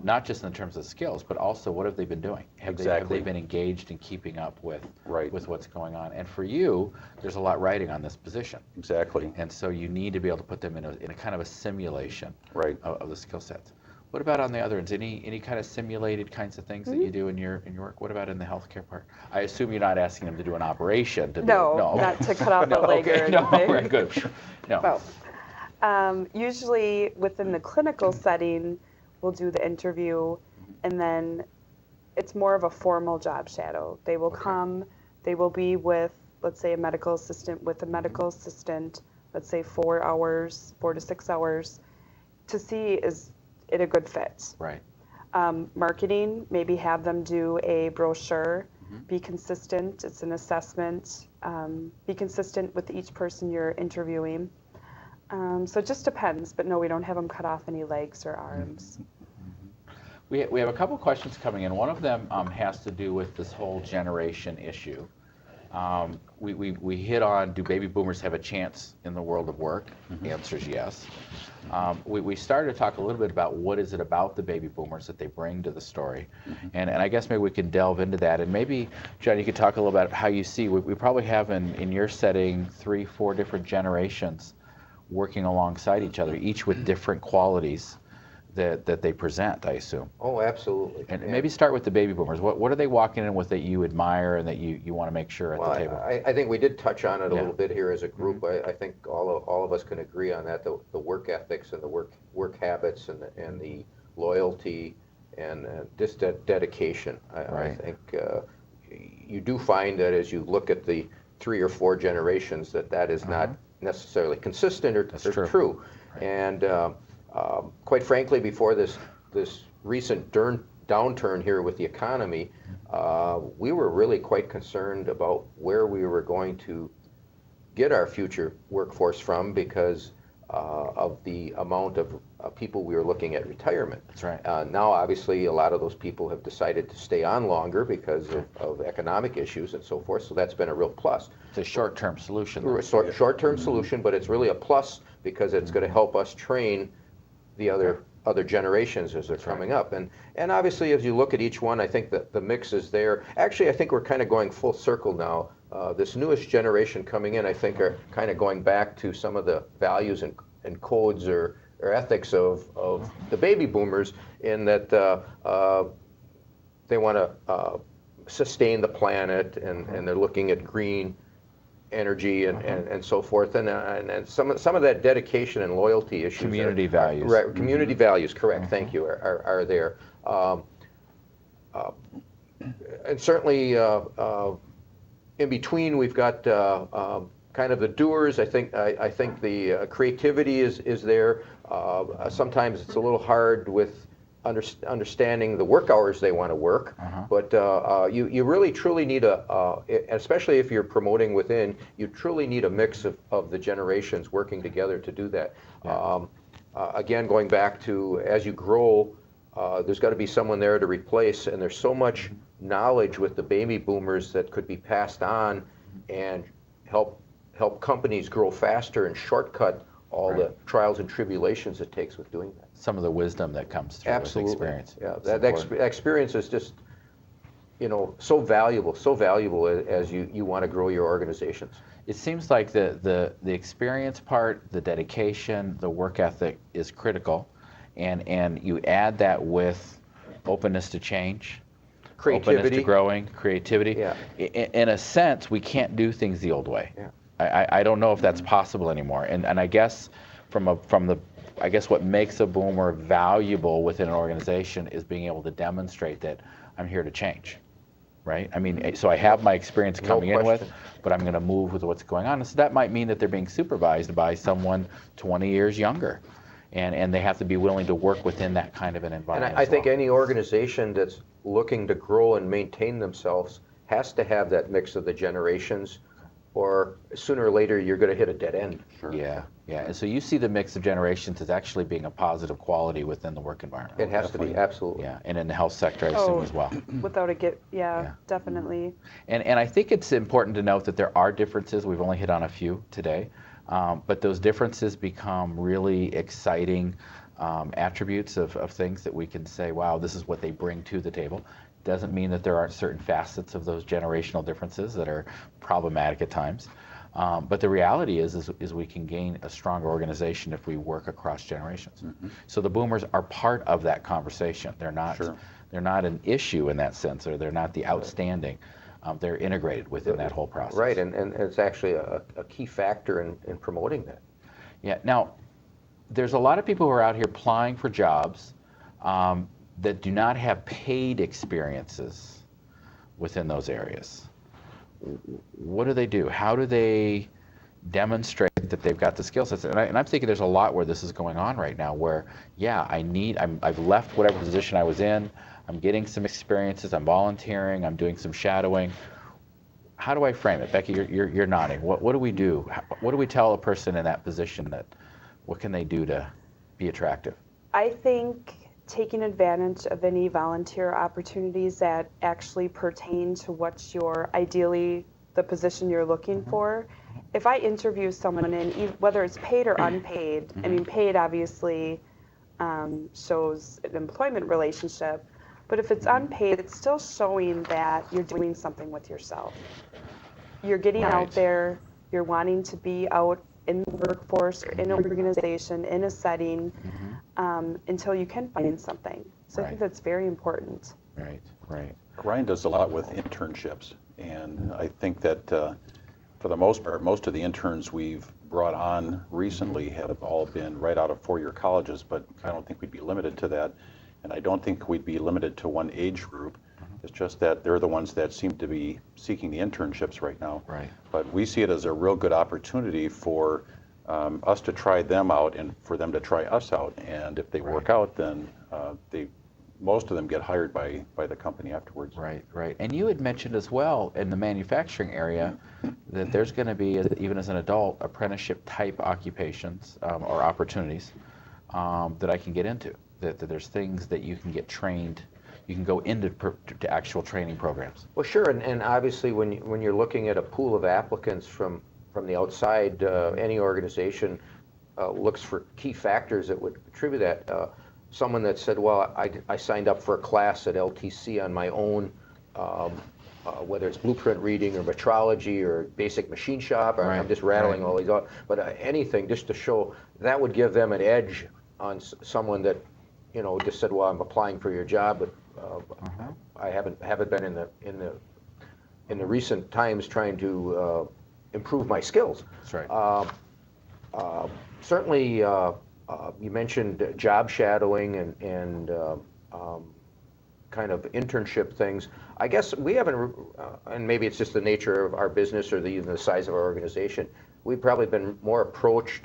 not just in terms of skills, but also what have they been doing? Have they been engaged in keeping up with what's going on? And for you, there's a lot riding on this position. Exactly. And so you need to be able to put them in a kind of a simulation of the skill sets. What about on the other ends? Any kind of simulated kinds of things that you do in your work? What about in the healthcare part? I assume you're not asking them to do an operation. No, not to cut off a leg or anything. No, very good. No. Usually within the clinical setting, we'll do the interview, and then it's more of a formal job shadow. They will come, they will be with, let's say, a medical assistant with a medical assistant, let's say 4 to 6 hours, to see is it a good fit. Right. Marketing, maybe have them do a brochure, be consistent, it's an assessment, be consistent with each person you're interviewing. So it just depends, but no, we don't have them cut off any legs or arms. We have a couple questions coming in. One of them has to do with this whole generation issue. We hit on, do baby boomers have a chance in the world of work? The answer is yes. We started to talk a little bit about what is it about the baby boomers that they bring to the story. And I guess maybe we can delve into that. And maybe, John, you could talk a little about how you see, we probably have in your setting 3-4 different generations working alongside each other, each with different qualities that they present, I assume. Oh, absolutely. And maybe start with the baby boomers. What are they walking in with that you admire and that you want to make sure at the table? I think we did touch on it a little bit here as a group. I think all of us can agree on that. The work ethics and the work habits and the loyalty and just that dedication. I think you do find that as you look at the 3 or 4 generations that is not necessarily consistent or true. Right. And quite frankly, before this recent downturn here with the economy, we were really quite concerned about where we were going to get our future workforce from, because of the amount of people we were looking at retirement. That's right. Now, obviously, a lot of those people have decided to stay on longer because of economic issues and so forth, so that's been a real plus. It's a short-term solution, though. Short-term solution, but it's really a plus because it's going to help us train the other generations as they're coming up. And obviously, as you look at each one, I think that the mix is there. Actually, I think we're kind of going full circle now. This newest generation coming in, I think, are kind of going back to some of the values and codes or ethics of the baby boomers, in that they want to sustain the planet, and they're looking at green energy and so forth, and some of that dedication and loyalty issues. Community values. Right, community values, correct, thank you, are there. And certainly in between we've got kind of the doers. I think the creativity is there. Sometimes it's a little hard with understanding the work hours they want to work, but you really truly need especially if you're promoting within, you truly need a mix of the generations working together to do that. Yeah. Again, going back to, as you grow, there's got to be someone there to replace, and there's so much knowledge with the baby boomers that could be passed on and help companies grow faster and shortcut all the trials and tribulations it takes with doing that. Some of the wisdom that comes through with experience. Yeah, that experience is just, so valuable as you want to grow your organizations. It seems like the experience part, the dedication, the work ethic is critical, and you add that with openness to change, creativity, openness to growing, creativity. Yeah. In a sense, we can't do things the old way. Yeah. I don't know if that's possible anymore. And I guess what makes a boomer valuable within an organization is being able to demonstrate that I'm here to change, right? I mean, so I have my experience coming in with, but I'm going to move with what's going on. And so that might mean that they're being supervised by someone 20 years younger, and they have to be willing to work within that kind of an environment. And I think any organization that's looking to grow and maintain themselves has to have that mix of the generations, or sooner or later you're going to hit a dead end. Sure. Yeah. And so you see the mix of generations as actually being a positive quality within the work environment. It has to be, absolutely. Yeah, and in the health sector, I assume, as well. Without definitely. And I think it's important to note that there are differences. We've only hit on a few today, but those differences become really exciting attributes of things that we can say, wow, this is what they bring to the table. Doesn't mean that there aren't certain facets of those generational differences that are problematic at times. But the reality is we can gain a stronger organization if we work across generations. So the boomers are part of that conversation. They're not an issue in that sense, or they're not the outstanding. They're integrated within that whole process. Right, and it's actually a key factor in promoting that. Yeah. Now, there's a lot of people who are out here applying for jobs that do not have paid experiences within those areas. What do? How do they demonstrate that they've got the skill sets? And I'm thinking there's a lot where this is going on right now, where, I've left whatever position I was in, I'm getting some experiences, I'm volunteering, I'm doing some shadowing. How do I frame it? Becky, you're nodding. What do we do? What do we tell a person in that position what can they do to be attractive? I think taking advantage of any volunteer opportunities that actually pertain to what's ideally the position you're looking for. If I interview someone, whether it's paid or unpaid, I mean, paid obviously shows an employment relationship, but if it's unpaid, it's still showing that you're doing something with yourself. You're getting out there, you're wanting to be out in the workforce, in an organization, in a setting, until you can find something. So I think that's very important. Right. Ryan does a lot with internships, and I think that for the most part, most of the interns we've brought on recently have all been right out of four-year colleges, but I don't think we'd be limited to that, and I don't think we'd be limited to one age group. It's just that they're the ones that seem to be seeking the internships right now. Right. But we see it as a real good opportunity for us to try them out and for them to try us out. And if they work out, then most of them get hired by the company afterwards. Right, right. And you had mentioned as well in the manufacturing area that there's going to be, even as an adult, apprenticeship type occupations or opportunities that I can get into. That there's things that you can get trained, you can go into to actual training programs. Well, sure, and obviously when you're looking at a pool of applicants from the outside, any organization looks for key factors that would contribute that. Someone that said, well, I signed up for a class at LTC on my own, whether it's blueprint reading or metrology or basic machine shop, or I'm just rattling all these out, but anything just to show that would give them an edge on someone that, just said, well, I'm applying for your job, but I haven't been in the recent times trying to improve my skills. That's right. Certainly, you mentioned job shadowing and kind of internship things. I guess we haven't, and maybe it's just the nature of our business or even the size of our organization, we've probably been more approached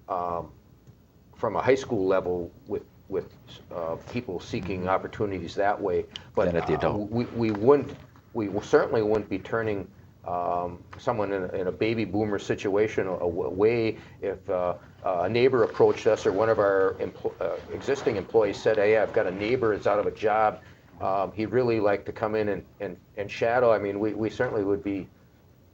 from a high school level with people seeking opportunities that way. But than at the adult. We certainly wouldn't be turning someone in a baby boomer situation away if a neighbor approached us or one of our existing employees said, hey, I've got a neighbor that's out of a job. He'd really like to come in and shadow. I mean, we certainly would be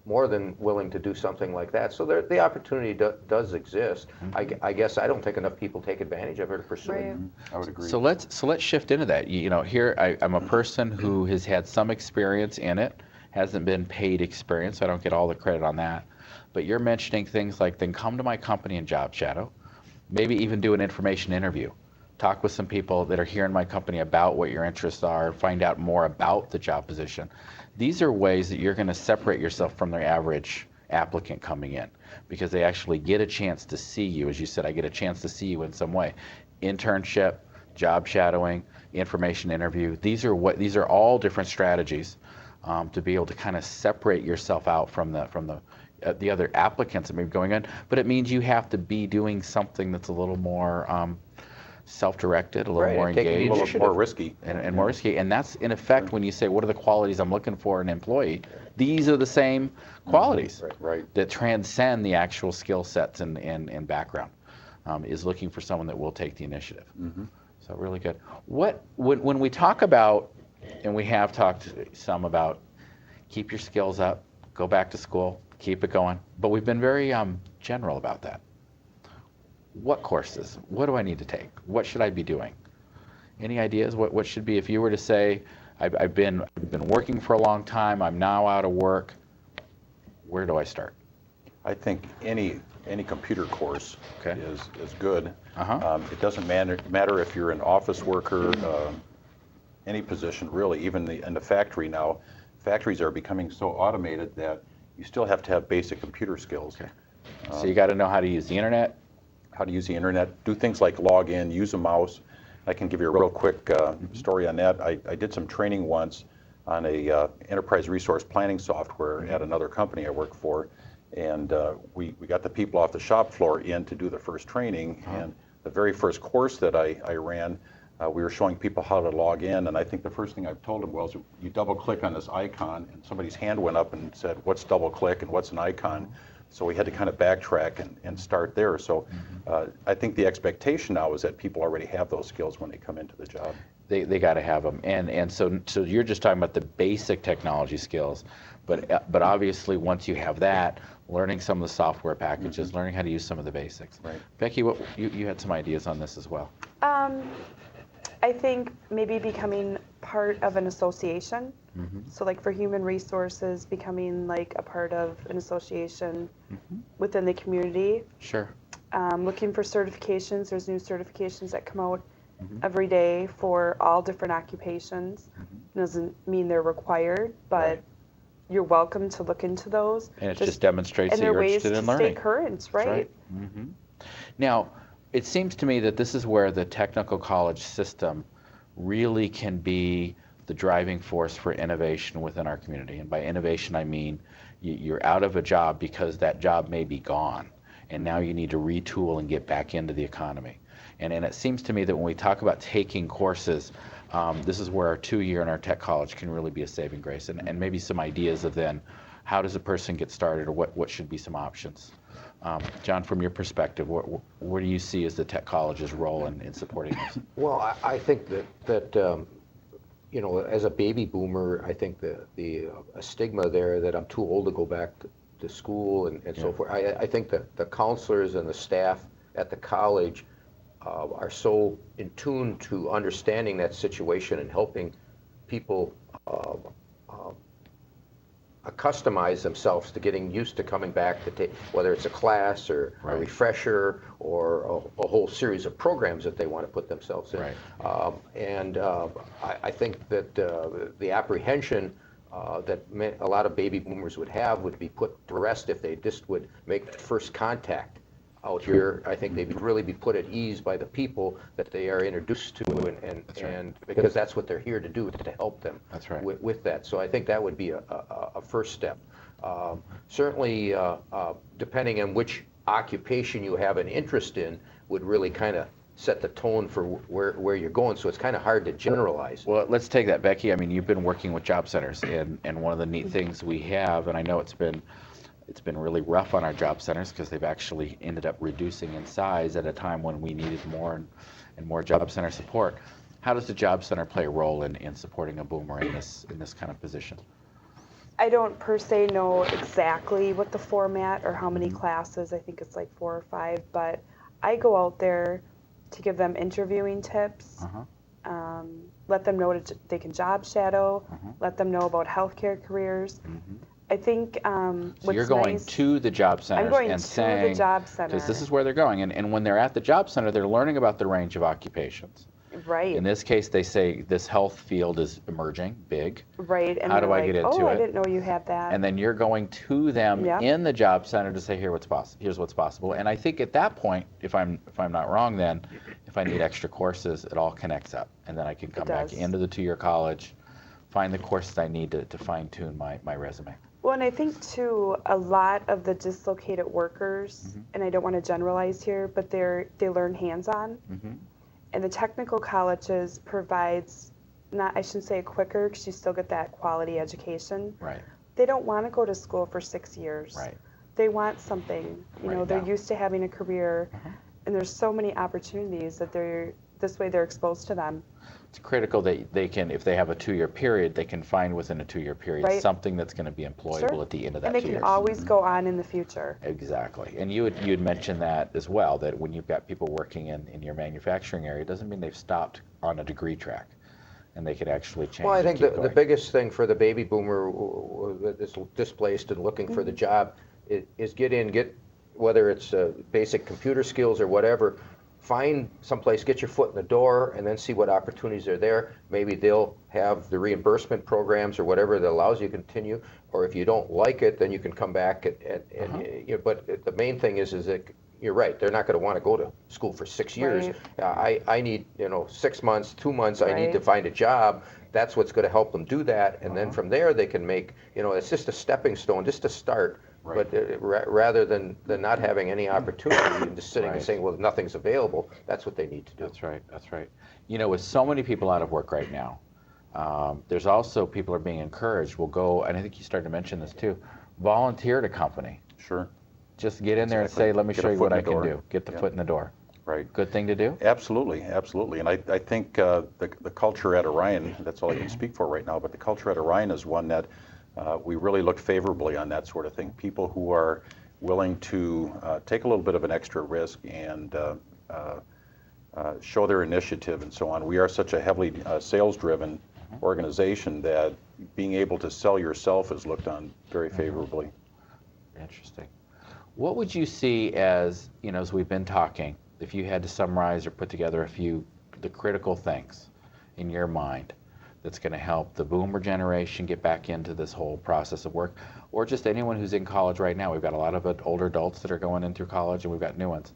more than willing to do something like that. So the opportunity does exist. I guess I don't think enough people take advantage of it or pursue it. I would agree. So let's shift into that. Here I'm a person who has had some experience in it, hasn't been paid experience, so I don't get all the credit on that. But you're mentioning things like, then come to my company and job shadow, maybe even do an information interview. Talk with some people that are here in my company about what your interests are, find out more about the job position. These are ways that you're going to separate yourself from the average applicant coming in, because they actually get a chance to see you. As you said, I get a chance to see you in some way. Internship, job shadowing, information interview. These are all different strategies to be able to kind of separate yourself out from the other applicants that may be going in. But it means you have to be doing something that's a little more self-directed, a little more engaged, a little more risky, and more risky. And that's in effect when you say, what are the qualities I'm looking for in an employee? These are the same qualities that transcend the actual skill sets and background. Is looking for someone that will take the initiative. So really good. When we talk about, and we have talked some about, keep your skills up, go back to school, keep it going, but we've been very general about that. What courses? What do I need to take? What should I be doing? Any ideas? What should be, if you were to say, I've been working for a long time, I'm now out of work, where do I start? I think any computer course is good. It doesn't matter if you're an office worker, any position really, even in the factory now. Factories are becoming so automated that you still have to have basic computer skills. So you got to know how to use the internet. How to use the internet, do things like log in, use a mouse. I can give you a real quick story on that. I did some training once on a enterprise resource planning software at another company I worked for, and we got the people off the shop floor in to do the first training, and the very first course that I ran, we were showing people how to log in, and I think the first thing I told them was, you double click on this icon, and somebody's hand went up and said, what's double click and what's an icon? So we had to kind of backtrack and start there. So I think the expectation now is that people already have those skills when they come into the job. They got to have them, and so you're just talking about the basic technology skills, but obviously once you have that, learning some of the software packages, learning how to use some of the basics. Right. Becky, you had some ideas on this as well. I think maybe becoming part of an association. So like for human resources, becoming like a part of an association within the community. Sure. Looking for certifications. There's new certifications that come out every day for all different occupations. Doesn't mean they're required, but you're welcome to look into those. And it just demonstrates that you're interested in learning. And there are ways to stay current, right? Now, it seems to me that this is where the technical college system really can be the driving force for innovation within our community. And by innovation, I mean you're out of a job because that job may be gone, and now you need to retool and get back into the economy. And it seems to me that when we talk about taking courses, this is where our 2-year in our tech college can really be a saving grace, and maybe some ideas of then how does a person get started, or what should be some options. John, from your perspective, what do you see as the tech college's role in supporting this? Well, I think that as a baby boomer, I think the a stigma there that I'm too old to go back to school and so forth. I think that the counselors and the staff at the college are so in tune to understanding that situation and helping people customize themselves to getting used to coming back to take, whether it's a class or a refresher or a whole series of programs that they want to put themselves in. Right. I think that the apprehension that a lot of baby boomers would have would be put to rest if they just would make the first contact out here. I think they'd really be put at ease by the people that they are introduced to, and because that's what they're here to do, to help them with that. So I think that would be a first step. Certainly, depending on which occupation you have an interest in, would really kind of set the tone for where you're going. So it's kind of hard to generalize. Well, let's take that, Becky. I mean, you've been working with job centers, and one of the neat things we have, and I know it's been really rough on our job centers because they've actually ended up reducing in size at a time when we needed more and more job center support. How does the job center play a role in supporting a boomer in this kind of position? I don't per se know exactly what the format or how many classes. I think it's like 4 or 5, but I go out there to give them interviewing tips, let them know they can job shadow, let them know about healthcare careers. I think so you're going to the job centers and saying, the job center, because this is where they're going, and when they're at the job center, they're learning about the range of occupations. Right. In this case, they say this health field is emerging, big. Right. And how do I get into it? I didn't know you had that. And then you're going to them in the job center to say, here's what's possible. And I think at that point, if I'm not wrong, then if I need extra courses, it all connects up, and then I can come back into the 2-year college, find the courses I need to fine tune my resume. Well, and I think too, a lot of the dislocated workers, and I don't want to generalize here, but they learn hands-on. And the technical colleges provides, I shouldn't say quicker, because you still get that quality education. Right. They don't want to go to school for 6 years. Right. They want something. They're used to having a career, and there's so many opportunities that this way they're exposed to them. It's critical that they can, if they have a 2-year period, they can find within a 2-year period something that's going to be employable at the end of that 2 years. And they can always go on in the future. Exactly. And you had mentioned that as well, that when you've got people working in your manufacturing area, it doesn't mean they've stopped on a degree track, and they could actually change. Well, I think the biggest thing for the baby boomer that is displaced and looking for the job is get whether it's basic computer skills or whatever. Find someplace, get your foot in the door, and then see what opportunities are there. Maybe they'll have the reimbursement programs or whatever that allows you to continue. Or if you don't like it, then you can come back. But the main thing is that you're right. They're not going to want to go to school for 6 years. I need 6 months, 2 months. I need to find a job. That's what's going to help them do that. And then from there they can make. It's just a stepping stone, just to start. Right. But rather than not having any opportunity and just sitting and saying, well, nothing's available, that's what they need to do. That's right. That's right. With so many people out of work right now, there's also people are being encouraged. Will go, and I think you started to mention this too, volunteer at a company. Sure. Just get in there and say, let me show you what I can do. Get the foot in the door. Right. Good thing to do? Absolutely, absolutely. And I think the culture at Orion, that's all I can speak for right now, but the culture at Orion is one that we really look favorably on that sort of thing. People who are willing to take a little bit of an extra risk and show their initiative and so on. We are such a heavily sales-driven organization that being able to sell yourself is looked on very favorably. Interesting. What would you see as we've been talking, if you had to summarize or put together the critical things in your mind that's going to help the boomer generation get back into this whole process of work, or just anyone who's in college right now? We've got a lot of older adults that are going in through college, and we've got new ones.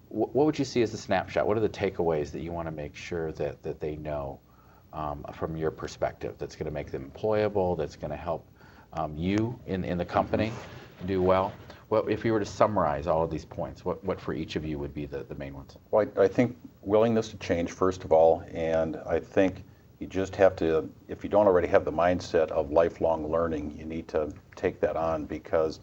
What would you see as the snapshot? What are the takeaways that you want to make sure that they know from your perspective that's going to make them employable, that's going to help you in the company do well? Well, if you were to summarize all of these points, what for each of you would be the main ones? Well, I think willingness to change, first of all, and I think You just have to, if you don't already have the mindset of lifelong learning, you need to take that on, because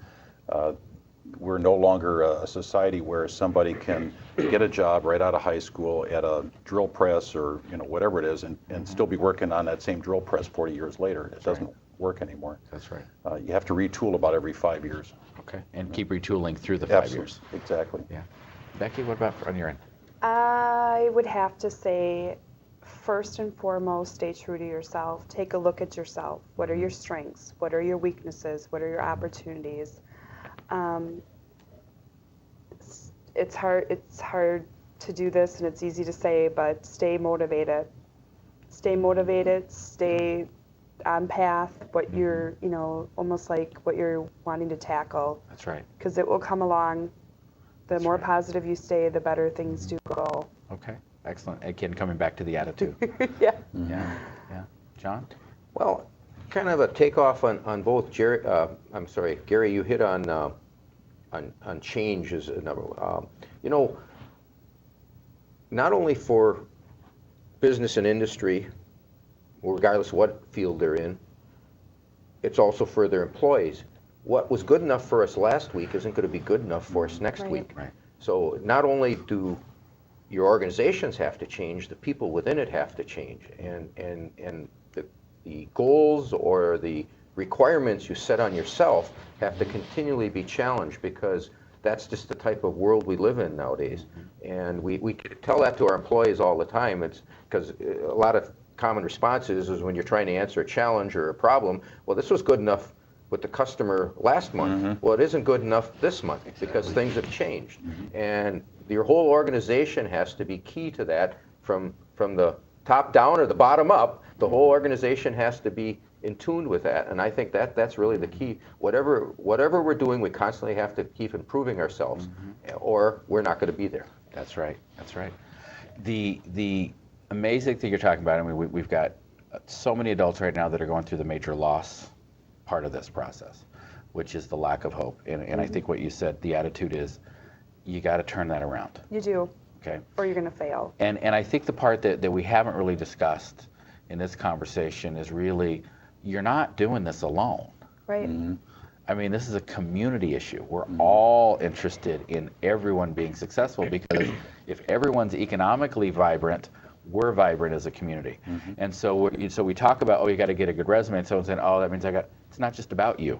we're no longer a society where somebody can get a job right out of high school at a drill press or whatever it is, and still be working on that same drill press 40 years later. It doesn't work anymore. That's right. You have to retool about every 5 years. Okay, and keep retooling through the 5 years. Exactly. Yeah. Becky, what about on your end? I would have to say, first and foremost, stay true to yourself. Take a look at yourself. What are your strengths? What are your weaknesses? What are your opportunities? It's hard to do this, and it's easy to say, but stay motivated. Stay motivated. Stay on path. What you're, almost like what you're wanting to tackle. That's right. Because it will come along. The That's more right. positive you stay, the better things do go. Okay, excellent. Again, coming back to the attitude. Yeah. Yeah, yeah. John? Well, kind of a takeoff on both Jerry. I'm sorry, Gary. You hit on change as a number. Not only for business and industry, regardless of what field they're in, it's also for their employees. What was good enough for us last week isn't going to be good enough for us next Right. week. Right. So not only do your organizations have to change, the people within it have to change, and the goals or the requirements you set on yourself have to continually be challenged, because that's just the type of world we live in nowadays. And we tell that to our employees all the time. It's because a lot of common responses is when you're trying to answer a challenge or a problem, well, this was good enough with the customer last month. Well, it isn't good enough this month because things have changed. And your whole organization has to be key to that, from the top down or the bottom up. The whole organization has to be in tune with that, and I think that's really the key. Whatever we're doing, we constantly have to keep improving ourselves, or we're not going to be there. That's right. That's right. The amazing thing you're talking about, I mean, we've got so many adults right now that are going through the major loss part of this process, which is the lack of hope. And I think what you said, the attitude is, you got to turn that around. You do. Okay. Or you're going to fail. And I think the part that we haven't really discussed in this conversation is really, you're not doing this alone. Right. I mean, this is a community issue. We're all interested in everyone being successful, because if everyone's economically vibrant, we're vibrant as a community. And so we talk about, oh, you got to get a good resume, and someone's saying, oh, that means it's not just about you.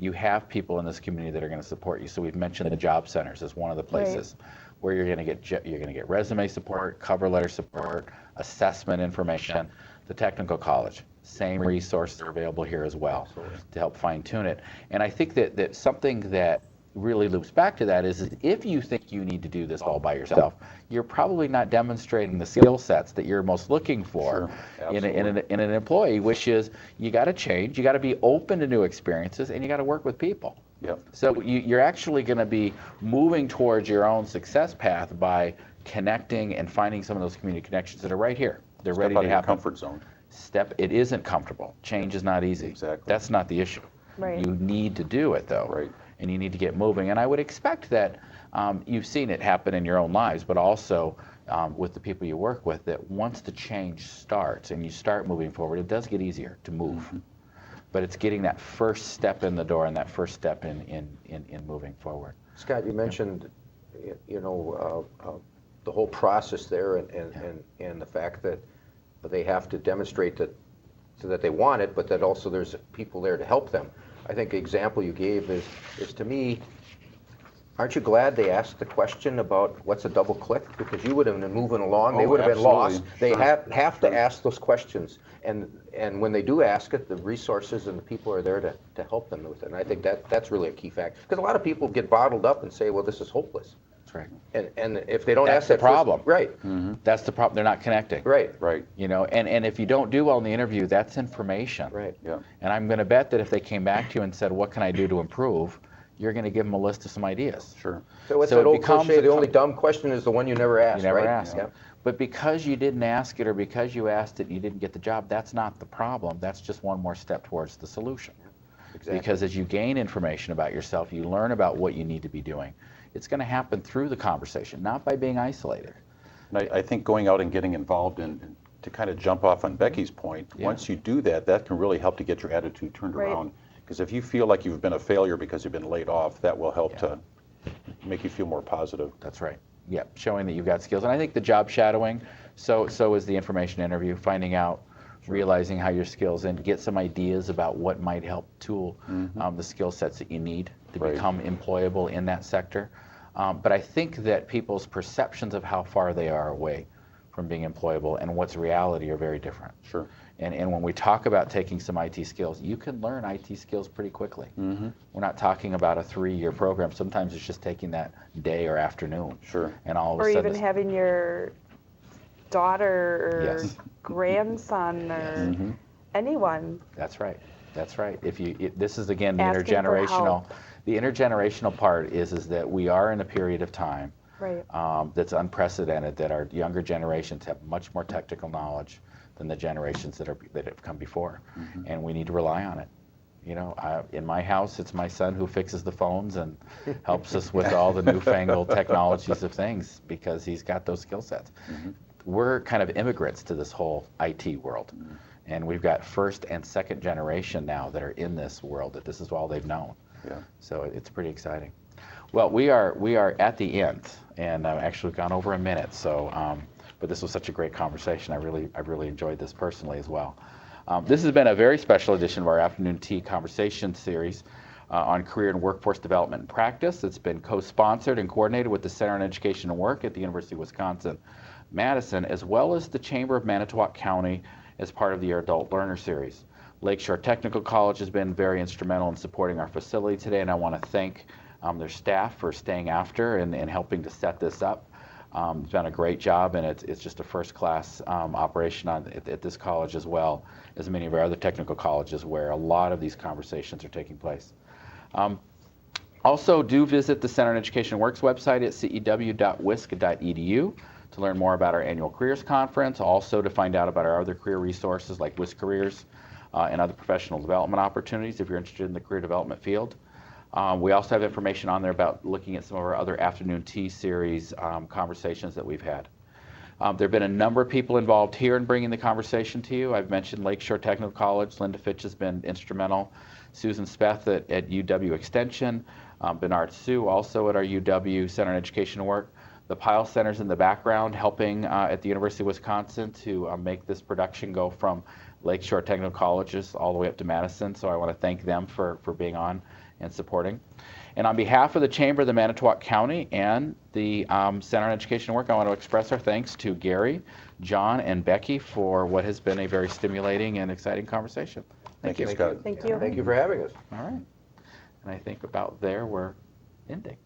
You have people in this community that are going to support you. So we've mentioned the job centers as one of the places where you're going to get resume support, cover letter support, assessment information. The technical college, same resources are available here as well to help fine tune it. And I think that something that really loops back to that is if you think you need to do this all by yourself, you're probably not demonstrating the skill sets that you're most looking for in an employee, which is, you got to change, you got to be open to new experiences, and you got to work with people. Yep. So you're actually going to be moving towards your own success path by connecting and finding some of those community connections that are right here. They're ready to happen. Step out of your comfort zone. It isn't comfortable. Change is not easy. Exactly. That's not the issue. Right. You need to do it, though. Right. And you need to get moving. And I would expect that you've seen it happen in your own lives, but also with the people you work with, that once the change starts and you start moving forward, it does get easier to move. But it's getting that first step in the door and that first step in moving forward. Scott, you mentioned, the whole process there, and the fact that they have to demonstrate that, so that they want it, but that also there's people there to help them. I think the example you gave is to me, aren't you glad they asked the question about what's a double click? Because you would have been moving along, they would have been lost. They have to ask those questions, and when they do ask it, the resources and the people are there to help them with it. And I think that's really a key fact, because a lot of people get bottled up and say, well, this is hopeless. That's right. And if they don't That's ask the that problem. right. That's the problem. They're not connecting. Right. Right. And if you don't do well in the interview, that's information. Right. Yeah. And I'm going to bet that if they came back to you and said, what can I do to improve, you're going to give them a list of some ideas. Sure. So what's So that it old becomes cliche? The a only dumb question is the one you never ask. You never right? ask. Yeah. But because you didn't ask it, or because you asked it and you didn't get the job, that's not the problem. That's just one more step towards the solution. Exactly. Because as you gain information about yourself, you learn about what you need to be doing. It's going to happen through the conversation, not by being isolated. And I think going out and getting involved in to kind of jump off on Becky's point, Yeah. once you do that, that can really help to get your attitude turned Right. around. Because if you feel like you've been a failure because you've been laid off, that will help Yeah. to make you feel more positive. That's right. Yep, showing that you've got skills. And I think the job shadowing, so is the information interview, finding out, realizing how your skills, and get some ideas about what might help tool the skill sets that you need to Right. become employable in that sector. But I think that people's perceptions of how far they are away from being employable and what's reality are very different. Sure. And when we talk about taking some IT skills, you can learn IT skills pretty quickly. We're not talking about a 3-year program. Sometimes it's just taking that day or afternoon. Sure. And all of Or a sudden, even having your daughter or Yes. grandson or anyone. that's right. That's right. This is again the Asking for intergenerational. help. The intergenerational part is that we are in a period of time Right. that's unprecedented. That our younger generations have much more technical knowledge than the generations that have come before, and we need to rely on it. You know, in my house, it's my son who fixes the phones and helps us with all the newfangled technologies of things because he's got those skill sets. We're kind of immigrants to this whole IT world, and we've got first and second generation now that are in this world, that this is all they've known. Yeah. So it's pretty exciting. Well, we are at the end, and I've actually gone over a minute. So, but this was such a great conversation. I really enjoyed this personally as well. This has been a very special edition of our Afternoon Tea Conversation series on career and workforce development and practice. It's been co-sponsored and coordinated with the Center on Education and Work at the University of Wisconsin-Madison, as well as the Chamber of Manitowoc County as part of the Adult Learner Series. Lakeshore Technical College has been very instrumental in supporting our facility today, and I want to thank their staff for staying after and helping to set this up. It's done a great job, and it's just a first-class operation at this college, as well as many of our other technical colleges where a lot of these conversations are taking place. Also, do visit the Center on Education and Work's website at cew.wisc.edu to learn more about our annual Careers Conference, also to find out about our other career resources like WISC Careers and other professional development opportunities if you're interested in the career development field. We also have information on there about looking at some of our other Afternoon Tea series conversations that we've had. There have been a number of people involved here in bringing the conversation to you. I've mentioned Lakeshore Technical College. Linda Fitch has been instrumental. Susan Speth at UW Extension. Bernard Sue also at our UW Center on Education and Work. The Pyle Center's in the background helping at the University of Wisconsin to make this production go from Lakeshore Technical Colleges all the way up to Madison. So I want to thank them for being on and supporting. And on behalf of the Chamber of the Manitowoc County and the Center on Education and Work, I want to express our thanks to Gary, John, and Becky for what has been a very stimulating and exciting conversation. Thank you, Scott. Thank you. Thank you for having us. All right. And I think about there we're ending.